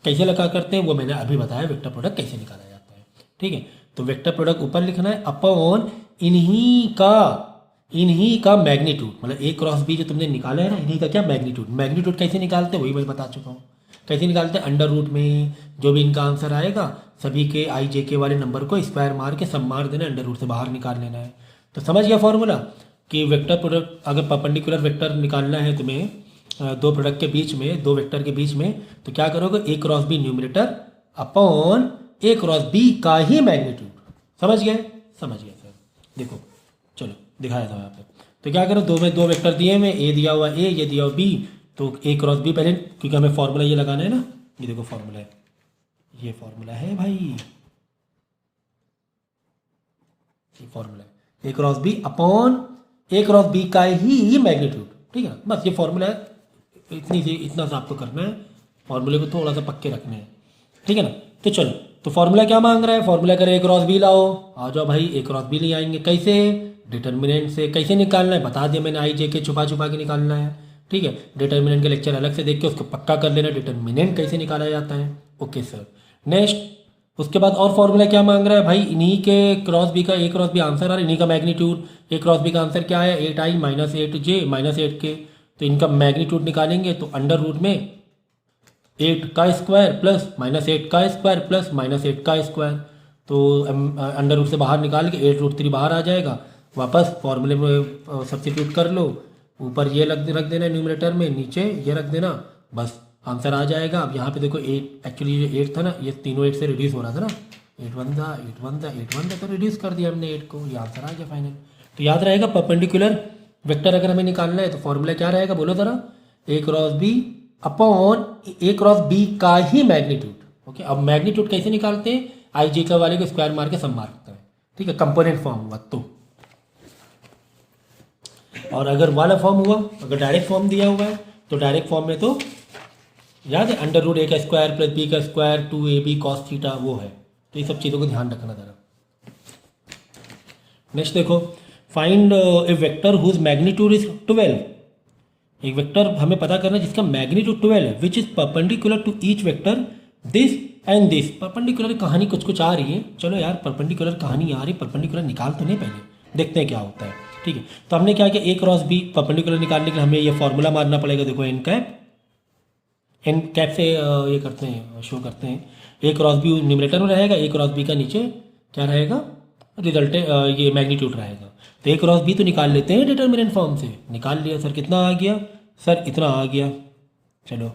कैसे लगा करते हैं वो मैंने अभी बताया, वेक्टर प्रोडक्ट कैसे निकाला जाता है, ठीक है। तो वेक्टर प्रोडक्ट ऊपर लिखना है अपॉन इन्हीं का मैग्नीट्यूड, मतलब ए क्रॉस बी जो तुमने निकाला है ना, इन्हीं का क्या मैग्नीट्यूड कैसे निकालते हैं वही मैं बता चुका हूँ। कैसे निकालते हैं, अंडर रूट में जो भी इनका आंसर आएगा सभी के आई जे के वाले नंबर को स्क्वायर मार के सब मार देना, अंडर रूट से बाहर निकाल लेना है। तो समझ गया फॉर्मूला कि वेक्टर प्रोडक्ट अगर परपेंडिकुलर वेक्टर निकालना है तुम्हें दो प्रोडक्ट के बीच में, दो वेक्टर के बीच में, तो क्या करोगे, ए क्रॉस बी न्यूमरेटर अपॉन ए क्रॉस बी का ही मैग्नीट्यूड। समझ गए सर। देखो चलो दिखाया था यहाँ पे। तो क्या करो, दो वेक्टर दिए में, ए दिया हुआ ए, ये दिया हुआ बी, तो ए क्रॉस बी पहले, क्योंकि हमें फॉर्मूला ये लगाना है ना, ये देखो फॉर्मूला है, ये फॉर्मूला है भाई, ये फॉर्मूला है, ए क्रॉस बी अपॉन ए क्रॉस बी का ही मैग्नीट्यूड, ठीक है ना। बस ये फॉर्मूला है, इतना सा आपको करना है, फॉर्मूले को थोड़ा सा पक्के रखने हैं, ठीक है ना। तो चलो, तो फॉर्मूला क्या मांग रहा है, फॉर्मूला करे ए क्रॉस बी लाओ, आ जाओ भाई, ए क्रॉस बी ले आएंगे। कैसे, डिटर्मिनेंट से। कैसे निकालना है बता दिया मैंने, आई जे के छुपा के निकालना है, ठीक है। डिटर्मिनेंट के लेक्चर अलग से देख के उसको पक्का कर लेना, डिटर्मिनेंट कैसे निकाला जाता है। Okay sir. नेक्स्ट, उसके बाद और फॉर्मूला क्या मांग रहा है भाई, इन्हीं के क्रॉस बी का, ए क्रॉस बी आंसर आ रहा है, इन्हीं का मैग्नीट्यूड। ए क्रॉस बी का आंसर क्या है, 8i - 8j - 8k। तो इनका मैग्नीट्यूड निकालेंगे तो अंडर रूट में 8 का स्क्वायर प्लस -8 का स्क्वायर प्लस -8 का स्क्वायर। तो अंडर रूट से बाहर निकाल के 8√3 बाहर आ जाएगा, वापस फॉर्मूले में सब्स्टिट्यूट कर लो, ऊपर ये रख देना न्यूमरेटर में, नीचे ये रख देना, बस आंसर आ जाएगा। अब यहाँ पे देखो 8, एक्चुअली ये 8 था ना, ये तीनों 8 से रिड्यूस हो रहा था ना, 8 1 था 8 1 था, तो रिड्यूस कर दिया हमने 8 को, ये आंसर आ गया फाइनल। तो याद रहेगा परपेंडिकुलर वेक्टर अगर हमें निकालना है तो फॉर्मूला क्या रहेगा बोलो ज़रा, ए क्रॉस बी अपॉन ए क्रॉस बी का ही मैग्नीट्यूड। ओके, अब मैग्नीट्यूड कैसे निकालते हैं, आई जे का वाले को स्क्वायर मार के सब मारता है, ठीक है, कंपोनेंट फॉर्म हुआ तो। और अगर वाला फॉर्म हुआ, अगर डायरेक्ट फॉर्म दिया हुआ है तो डायरेक्ट फॉर्म में तो याद है अंडर रूट ए का स्क्वायर प्लस बी का स्क्वायर 2ab cos थीटा वो है। तो ये सब चीज़ों को ध्यान रखना ज़रा। नेक्स्ट देखो, find a vector whose magnitude is 12। एक वेक्टर हमें पता करना है जिसका मैग्नीट्यूड 12 है, which is perpendicular to each vector this and this. Perpendicular कहानी कुछ कुछ आ रही है, चलो यार परपेंडिकुलर कहानी आ रही, परपेंडिकुलर निकाल तो नहीं, पहले देखते हैं क्या होता है। ठीक है, तो हमने क्या किया, ए क्रॉस बी परपेंडिकुलर निकालने के लिए हमें ये फॉर्मूला मारना पड़ेगा। देखो एन कैप, एन कैप से ये करते हैं, शो करते हैं। ए क्रॉस बी न्यूमरेटर में रहेगा, ए क्रॉस बी का नीचे क्या रहेगा, रिजल्ट ये मैग्नीट्यूड रहेगा। तो ए क्रॉस बी तो निकाल लेते हैं डिटर्मिनेंट फॉर्म से, निकाल लिया सर, कितना आ गया सर, इतना आ गया। चलो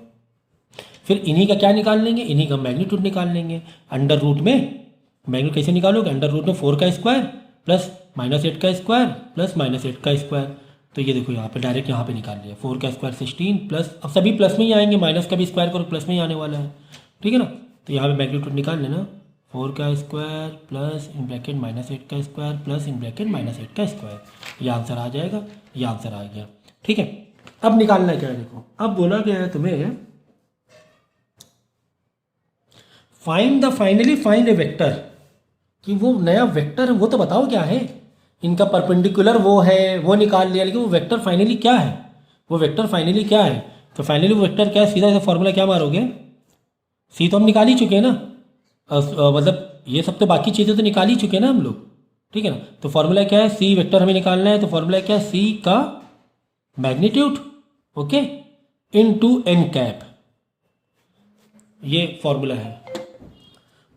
फिर इन्हीं का क्या निकाल लेंगे, इन्हीं का मैग्नीट्यूड निकाल लेंगे। अंडर रूट में मैग्नीट्यूड कैसे निकालोगे, अंडर रूट में 4 का स्क्वायर प्लस -8 का स्क्वायर प्लस -8 का स्क्वायर। तो ये देखो यहाँ पे डायरेक्ट यहाँ पे निकाल लिया, 4 का स्क्वायर 16 प्लस, अब सभी प्लस में ही आएंगे, माइनस का भी स्क्वायर करो प्लस में ही आने वाला है। ठीक है ना, तो यहाँ पे मैग्नीट्यूड निकाल लेना, 4 का स्क्वायर प्लस इन ब्रैकेट -8 का स्क्वायर प्लस इन ब्रैकेट -8 का स्क्वायर। ये आंसर आ जाएगा, ये आंसर आ गया। ठीक है, अब निकालना क्या है, देखो अब बोला गया है तुम्हें find the finally find a vector, कि वो नया वेक्टर है वो तो बताओ क्या है। इनका परपेंडिकुलर वो है, वो निकाल लिया, लेकिन वो वेक्टर फाइनली क्या है, वो वेक्टर फाइनली क्या है। तो फाइनली वो वेक्टर क्या है, सीधा सा फॉर्मूला क्या मारोगे, सी तो हम निकाल ही चुके हैं ना, मतलब ये सब तो बाकी चीज़ें तो निकाल ही चुके हैं ना हम लोग। ठीक है ना, तो फॉर्मूला क्या है, सी वेक्टर हमें निकालना है, तो फॉर्मूला क्या है, सी का magnitude okay into N cap, ये फॉर्मूला है।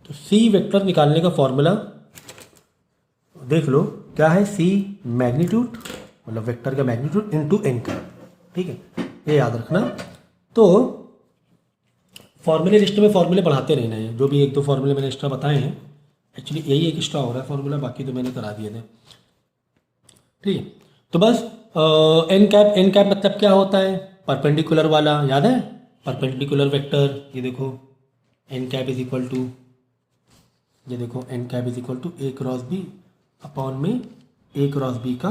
तो सी वेक्टर निकालने का फॉर्मूला देख लो क्या है, सी मैग्नीट्यूड मतलब वेक्टर का मैग्नीट्यूड इनटू एन कैप। ठीक है, ये याद रखना। तो फॉर्मूले लिस्ट में फॉर्मूले बढ़ाते रहना है, जो भी 1-2 फॉर्मूले मैंने एक्स्ट्रा बताए हैं, एक्चुअली यही एक एक्स्ट्रा हो रहा है फॉर्मूला, बाकी तो मैंने करा दिए थे। ठीक है, तो बस एन कैप मतलब क्या होता है, परपेंडिकुलर वाला, याद है परपेंडिकुलर वेक्टर। ये देखो N cap is equal to, ये देखो N cap is equal to A cross B upon में ए क्रॉस बी का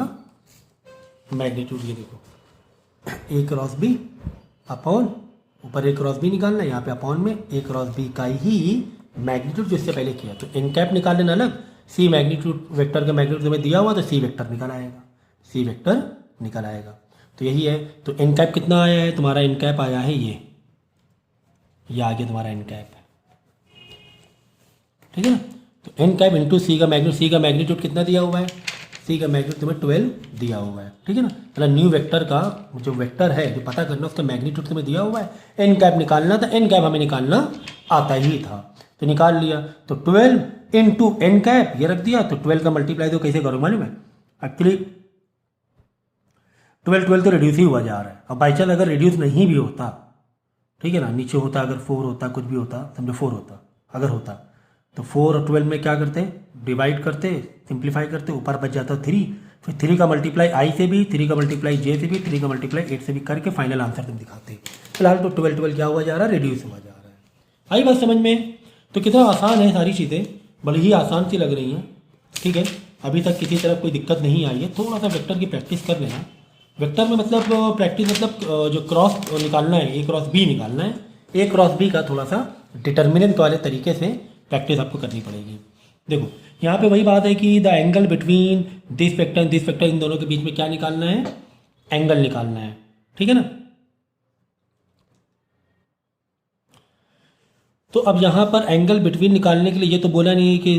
मैग्नीट्यूड। ये देखो ए क्रॉस बी अपॉन, ऊपर ए क्रॉस बी निकालना है, यहाँ पे अपॉन में ए क्रॉस बी का ही मैग्नीट्यूड जो इससे पहले किया। तो एन कैप निकाल लेना अलग, सी मैग्नीट्यूड वेक्टर का मैग्नीट्यूड तुम्हें दिया हुआ तो सी वेक्टर निकल आएगा, सी वेक्टर निकल आएगा। तो यही है। तो एन कैप कितना आया है तुम्हारा, एन कैप आया है ये आ गया तुम्हारा एन कैप। ठीक है ना, तो एन कैप इंटू सी का मैग्नीट्यूड, सी का मैग्नीट्यूड कितना दिया हुआ है, सी का मैग्नीट्यूड तुम्हें 12 दिया हुआ है। ठीक है ना, मतलब न्यू वेक्टर का जो वेक्टर है जो पता करना उसका मैग्नीट्यूड तुम्हें दिया हुआ है, एन कैप निकालना था, एन कैप हमें निकालना आता ही था तो निकाल लिया। तो 12 इंटू एन कैप ये रख दिया, तो 12 का मल्टीप्लाई तो कैसे करो मालूम है, एक्चुअली 12 तो रिड्यूस ही हुआ जा रहा है। अब बाई चांस अगर रिड्यूस नहीं भी होता, ठीक है ना, नीचे होता, अगर 4 होता, कुछ भी होता, समझो 4 होता, अगर होता तो 4 और 12 में क्या करते, डिवाइड करते, सिंप्लीफाई करते, ऊपर बच जाता 3, फिर 3 का मल्टीप्लाई आई से भी, 3 का मल्टीप्लाई जे से भी, 3 का मल्टीप्लाई 8 से भी करके फाइनल आंसर तुम दिखाते। फिलहाल तो 12 क्या हुआ जा रहा है, रिड्यूस हुआ जा रहा है। आई बात समझ में, तो कितना आसान है सारी चीज़ें, बड़ी ही आसान सी लग रही हैं। ठीक है, अभी तक किसी तरह कोई दिक्कत नहीं आई है। थोड़ा सा वेक्टर की प्रैक्टिस कर लेना, वेक्टर में मतलब प्रैक्टिस मतलब जो क्रॉस निकालना है, ए क्रॉस बी निकालना है, ए क्रॉस बी का थोड़ा सा डिटर्मिनेंट वाले तरीके से प्रैक्टिस आपको करनी पड़ेगी। देखो यहाँ पे वही बात है कि the angle between this vector and this vector, इन दोनों के बीच में क्या निकालना है, एंगल निकालना है। ठीक है ना, तो अब यहाँ पर एंगल बिटवीन निकालने के लिए ये तो बोला नहीं है कि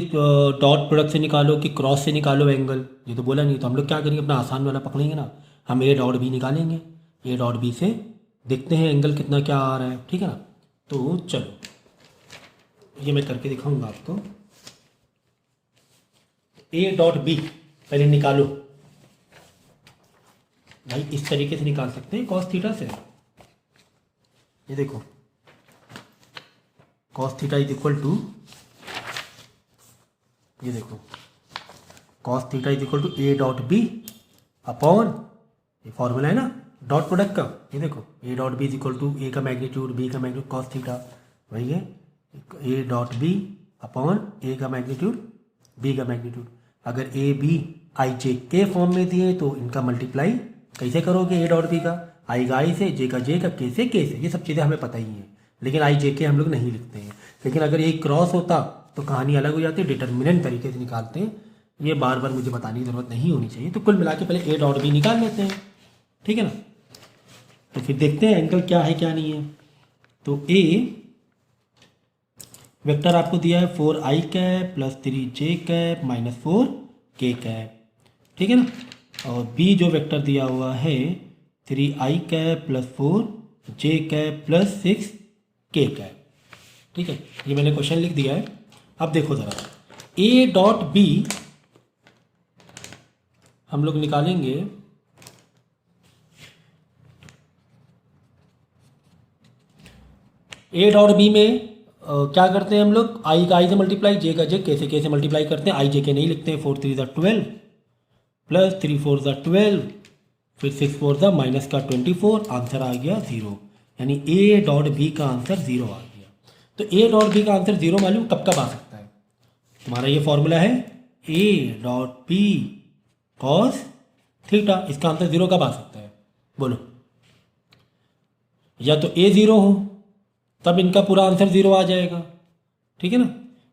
डॉट प्रोडक्ट से निकालो कि क्रॉस से निकालो एंगल, ये तो बोला नहीं। तो हम लोग क्या करेंगे, अपना आसान वाला पकड़ेंगे ना, हम ए डॉट बी निकालेंगे, ए डॉट बी से देखते हैं एंगल कितना क्या आ रहा है। ठीक है ना, तो चलो ये मैं करके दिखाऊंगा आपको। ए डॉट बी पहले निकालो भाई, इस तरीके से निकाल सकते हैं कॉस थीटा से। ये देखो cos theta is equal to, ये देखो cos theta is equal to A dot B upon, ये फॉर्मूला है ना डॉट प्रोडक्ट का। ये देखो A dot B is equal to A का मैग्नीट्यूड बी का मैग्नीट्यूड कॉस थीटा, वही है A dot B upon A का मैग्नीट्यूड बी का मैग्नीट्यूड। अगर ए बी आई जे के फॉर्म में दिए तो इनका मल्टीप्लाई कैसे करोगे, ए डॉट बी का आई का आई से, जे का जे का, के से के से, ये सब चीज़ें हमें पता ही हैं, लेकिन आई जे के हम लोग नहीं लिखते हैं। लेकिन अगर ये क्रॉस होता तो कहानी अलग हो जाती है, डिटर्मिनेंट तरीके से निकालते हैं, ये बार बार मुझे बताने की ज़रूरत नहीं होनी चाहिए। तो कुल मिला के पहले ए डॉट बी निकाल लेते हैं, ठीक है ना। तो फिर देखते हैं एंगल क्या है क्या नहीं है। तो ए वेक्टर आपको दिया है 4i cap plus 3j cap minus 4k cap, ठीक है ना। और बी जो वेक्टर दिया हुआ है 3i cap plus 4j cap plus 6k cap, ठीक है। ये मैंने क्वेश्चन लिख दिया है। अब देखो ज़रा ए डॉट बी हम लोग निकालेंगे। ए डॉट बी में क्या करते हैं हम लोग, आई का आई से मल्टीप्लाई, जे का जे, के से मल्टीप्लाई करते हैं। आई जे के नहीं लिखते हैं। 4 3 ज़ा 12 प्लस 3 4 ज़ा 12 फिर 6 4 ज़ा माइनस का 24, आंसर आ गया 0। यानी ए डॉट बी का आंसर 0 आ गया। तो ए डॉट बी का आंसर 0 मालूम कब कब आ सकता है? तुम्हारा ये फॉर्मूला है A dot B cos theta, इसका आंसर 0 कब आ सकता है बोलो? या तो ए 0 हो तब इनका पूरा आंसर 0 आ जाएगा, ठीक है ना।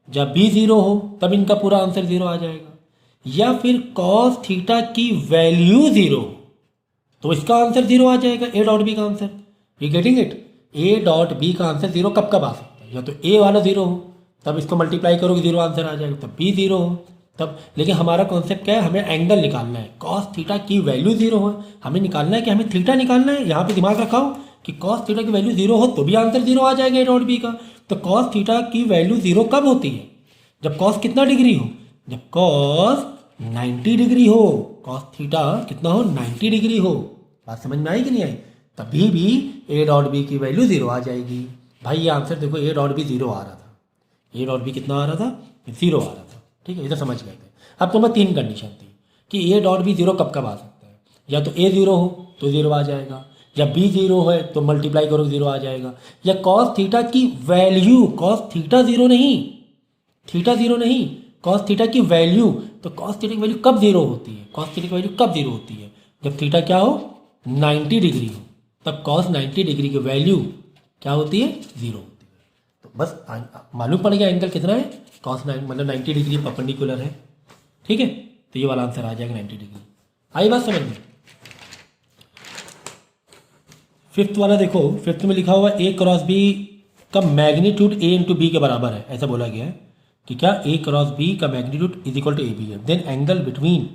जब बी 0 हो तब इनका पूरा आंसर 0 आ जाएगा। या फिर कॉस थीटा की वैल्यू 0 तो इसका आंसर 0 आ जाएगा, ए डॉट बी का answer. You getting it? A dot B का आंसर 0 कब कब आ सकता है? या तो ए वाला 0 हो तब इसको मल्टीप्लाई करोगे 0 आंसर आ जाएगा, तब बी 0 हो तब। लेकिन हमारा कॉन्सेप्ट क्या है, हमें एंगल निकालना है। कॉस थीटा की वैल्यू 0 हो, हमें निकालना है कि हमें थीटा निकालना है। यहाँ पे दिमाग रखाओ कि कॉस थीटा की वैल्यू 0 हो तो भी आंसर 0 आ जाएगा ए डॉट बी का। तो कॉस थीटा की वैल्यू 0 कब होती है? जब कॉस कितना डिग्री हो? जब कॉस 90 डिग्री हो। कॉस थीटा कितना हो? 90 डिग्री हो। बात समझ में आई कि नहीं आई? तभी भी ए डॉट बी की वैल्यू 0 आ जाएगी। भाई ये आंसर देखो, ए डॉट बी 0 आ रहा था। ए डॉट बी कितना आ रहा था? 0 आ रहा था, ठीक है। इधर समझ गए थे। अब तुम्हें 3 कंडीशन थी कि ए डॉट बी 0 कब कब आ सकता है। या तो ए 0 हो तो 0 आ जाएगा, या बी 0 है तो मल्टीप्लाई करो 0 आ जाएगा, या कॉस थीटा की वैल्यू, कॉस थीटा 0 नहीं, थीटा 0 नहीं, कॉस थीटा की वैल्यू। तो कॉस थीटा की वैल्यू कब 0 होती है? कॉस थीटा की वैल्यू कब 0 होती है? जब थीटा क्या हो? 90 डिग्री हो। तब कॉस 90 डिग्री की वैल्यू क्या होती है? 0 होती है। तो बस मालूम पड़ गया एंगल कितना है। कॉस 9 मतलब 90 डिग्री परपेंडिकुलर है, ठीक है। तो ये वाला आंसर आ जाएगा 90 डिग्री। आई बात समझ में? फिफ्थ वाला देखो, फिफ्थ में लिखा हुआ ए क्रॉस बी का मैग्नीट्यूड ए इंटू बी के बराबर है। ऐसा बोला गया है कि क्या ए क्रॉस बी का magnitude is equal to A B है। Then angle between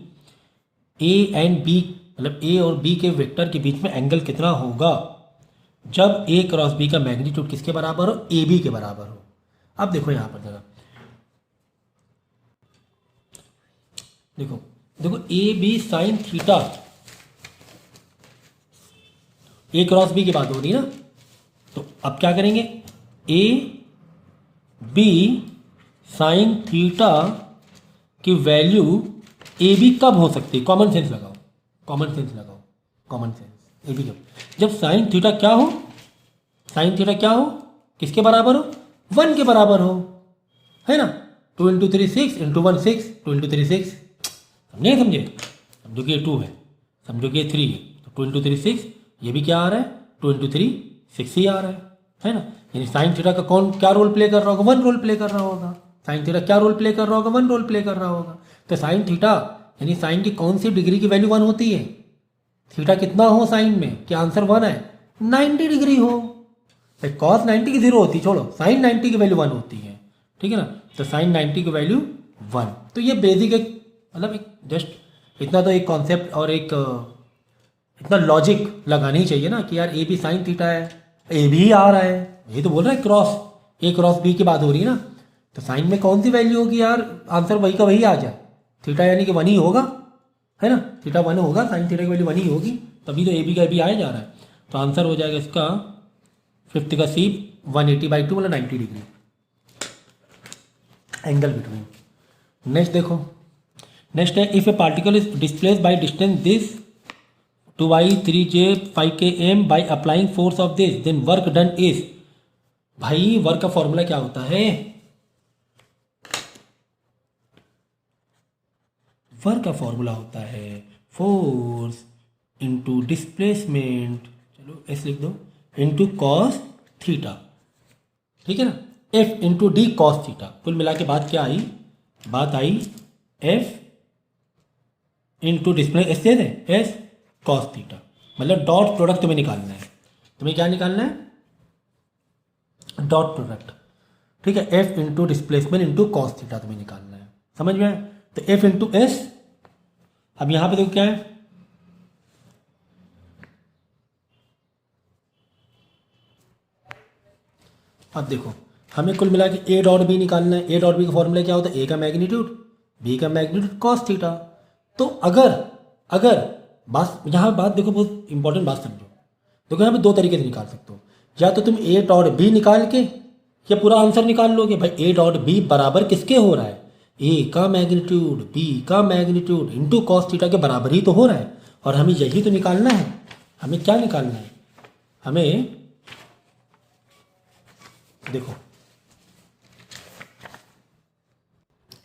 A and B, मतलब ए और बी के वेक्टर के बीच में एंगल कितना होगा जब ए क्रॉस बी का मैग्नीट्यूड किसके बराबर हो? ए बी के बराबर हो। अब देखो यहाँ पर जरा देखो, देखो A B sine theta, A cross B की बात हो रही है ना। तो अब क्या करेंगे, ए बी साइन थीटा की वैल्यू ए बी कब हो सकती है? कॉमन सेंस लगाओ, कॉमन सेंस लगाओ, कॉमन सेंस। ए बी जब साइन थीटा क्या हो, साइन थीटा क्या हो, किसके बराबर हो? 1 के बराबर हो, है ना। 2 इंटू 3 6 इंटू 1 6, 2 इंटू 3 6, समझे? समझो कि ये 2 है, समझो कि ये 3 है। तो 2 इंटू 3 6, ये भी क्या आ रहा है? 2 इंटू 3 6 ही आ रहा है ना। यानी साइन थीटा का कौन क्या रोल प्ले कर रहा होगा? 1 रोल प्ले कर रहा होगा। साइन थीटा क्या रोल प्ले कर रहा होगा? 1 रोल प्ले कर रहा होगा। तो साइन थीटा यानी साइन की कौन सी डिग्री की वैल्यू 1 होती है? थीटा कितना हो साइन में कि आंसर 1 है? 90 डिग्री हो। कॉस 90 की 0 होती, छोड़ो, साइन 90 की वैल्यू 1 होती है, ठीक है ना। तो साइन 90 की वैल्यू 1। तो ये बेसिक एक मतलब एक जस्ट इतना तो एक कॉन्सेप्ट और एक इतना लॉजिक लगाना ही चाहिए ना कि यार ए बी साइन थीटा है, ए बी आ रहा है, ये तो बोल रहा है क्रॉस, ए क्रॉस बी की बात हो रही है ना। तो साइन में कौन सी वैल्यू होगी यार? आंसर वही का वही आ जाए, थीटा यानी कि 1 ही होगा, है ना। थीटा 1 होगा, साइन थीटा की वैल्यू 1 ही होगी, तभी तो ए बी का भी आया जा रहा है। तो आंसर हो जाएगा इसका 5th का सी 180/2 मतलब 90 डिग्री एंगल बिटवीन। नेक्स्ट देखो, नेक्स्ट है if a particle is displace by distance this 2y 3j 5km by applying force of this then work done is. भाई वर्क का फॉर्मूला क्या होता है? वर्क का फॉर्मूला होता है फोर्स इंटू डिस्प्लेसमेंट, चलो ऐसे लिख दो, इंटू कॉस थीटा, ठीक है ना। F into D cos theta. कुल मिला के बात क्या आई? बात आई एफ इंटू डिस्प्ले एस दे दें, एस कॉस थीटा, मतलब डॉट प्रोडक्ट तुम्हें निकालना है। तुम्हें क्या निकालना है? डॉट प्रोडक्ट, ठीक है। F into displacement into cos theta तुम्हें निकालना है, समझ में आया? तो एफ इंटू एस, अब यहां पे देखो क्या है, अब देखो हमें कुल मिला के ए डॉट बी निकालना है। ए डॉट बी का फॉर्मूला क्या होता है? ए का मैग्नीट्यूड, बी का मैग्नीट्यूड कॉस थीटा। तो अगर अगर बात यहाँ बात देखो, बहुत इंपॉर्टेंट बात समझो। देखो यहाँ पे दो तरीके से निकाल सकते हो, या तो तुम ए डॉट बी निकाल के ये पूरा आंसर निकाल लोगे। भाई ए डॉट बी बराबर किसके हो रहा है? ए का मैग्नीट्यूड बी का मैग्नीट्यूड इंटू कॉस थीटा के बराबर ही तो हो रहा है। और हमें यही तो निकालना है। हमें क्या निकालना है? हमें देखो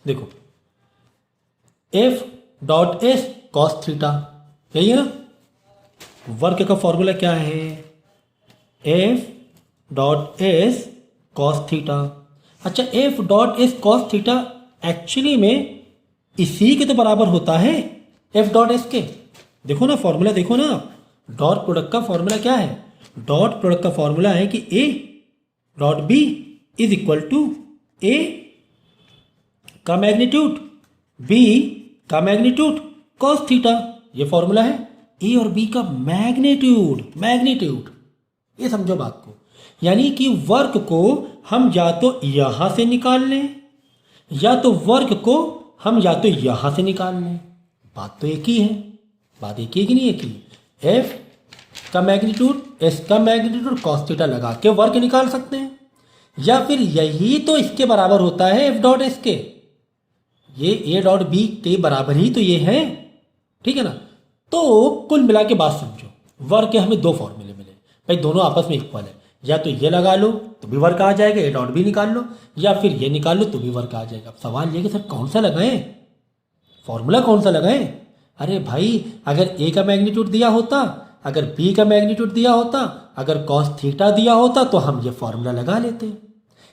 देखो F dot S cos theta, यही है ना। वर्क का फॉर्मूला क्या है? F dot S cos theta. अच्छा, F dot S cos theta actually में इसी के तो बराबर होता है एफ डॉट एस के। देखो ना फॉर्मूला, देखो ना, डॉट प्रोडक्ट का फॉर्मूला क्या है? डॉट प्रोडक्ट का फॉर्मूला है कि A dot B is equal to A का मैग्नीट्यूड बी का मैग्नीट्यूड कॉस थीटा। ये फॉर्मूला है ए और बी का मैग्नीट्यूड। मैग्नीट्यूड, ये समझो बात को, यानी कि वर्क को हम या तो यहां से निकाल लें, या तो वर्क को हम या तो यहां से निकाल लें। बात तो एक ही है, बात एक ही कि नहीं एक ही। एफ का मैग्नीट्यूड एस का मैग्नीट्यूड कॉस थीटा लगा के वर्क निकाल सकते हैं, या फिर यही तो इसके बराबर होता है एफ डॉट एस के। ये ए डॉट बी के बराबर ही तो ये है, ठीक है ना। तो कुल मिला के बात समझो, वर्क के हमें दो फॉर्मूले मिले, भाई दोनों आपस में इक्वल है। या तो ये लगा लो तो भी वर्क आ जाएगा, ए डॉट बी निकाल लो, या फिर ये निकाल लो तो भी वर्क आ जाएगा। अब सवाल ये कि सर कौन सा लगाएं, फॉर्मूला कौन सा लगाएं? अरे भाई, अगर ए का मैग्नीट्यूड दिया होता, अगर बी का मैग्नीट्यूड दिया होता, अगर कॉस थीटा दिया होता तो हम ये फॉर्मूला लगा लेते।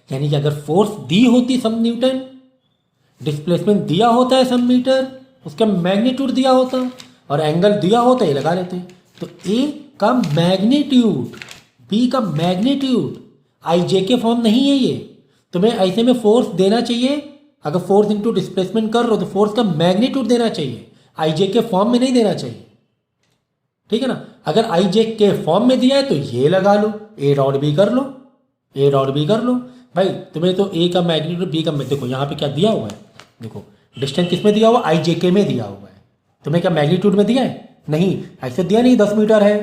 यानी कि अगर फोर्स दी होती सम न्यूटन, डिस्प्लेसमेंट दिया होता है सम मीटर, उसका मैग्नीट्यूड दिया होता और एंगल दिया होता, ये लगा लेते। तो ए का मैग्नीट्यूड बी का मैग्नीट्यूड आई जे के फॉर्म नहीं है ये। तुम्हें ऐसे में फोर्स देना चाहिए, अगर फोर्स इंटू डिस्प्लेसमेंट कर रहे हो तो फोर्स का मैग्नीट्यूड देना चाहिए, आई जे के फॉर्म में नहीं देना चाहिए, ठीक है ना। अगर आई जे के फॉर्म में दिया है तो ये लगा लो, ए डॉट बी कर लो, ए डॉट बी कर लो। भाई तुम्हें तो ए का मैग्नीट्यूड बी का, देखो यहाँ पे क्या दिया हुआ है, देखो डिस्टेंस किस में दिया हुआ? आई जे के में दिया हुआ है। तुम्हें क्या मैग्नीट्यूड में दिया है? नहीं, ऐसे दिया नहीं। 10 मीटर है,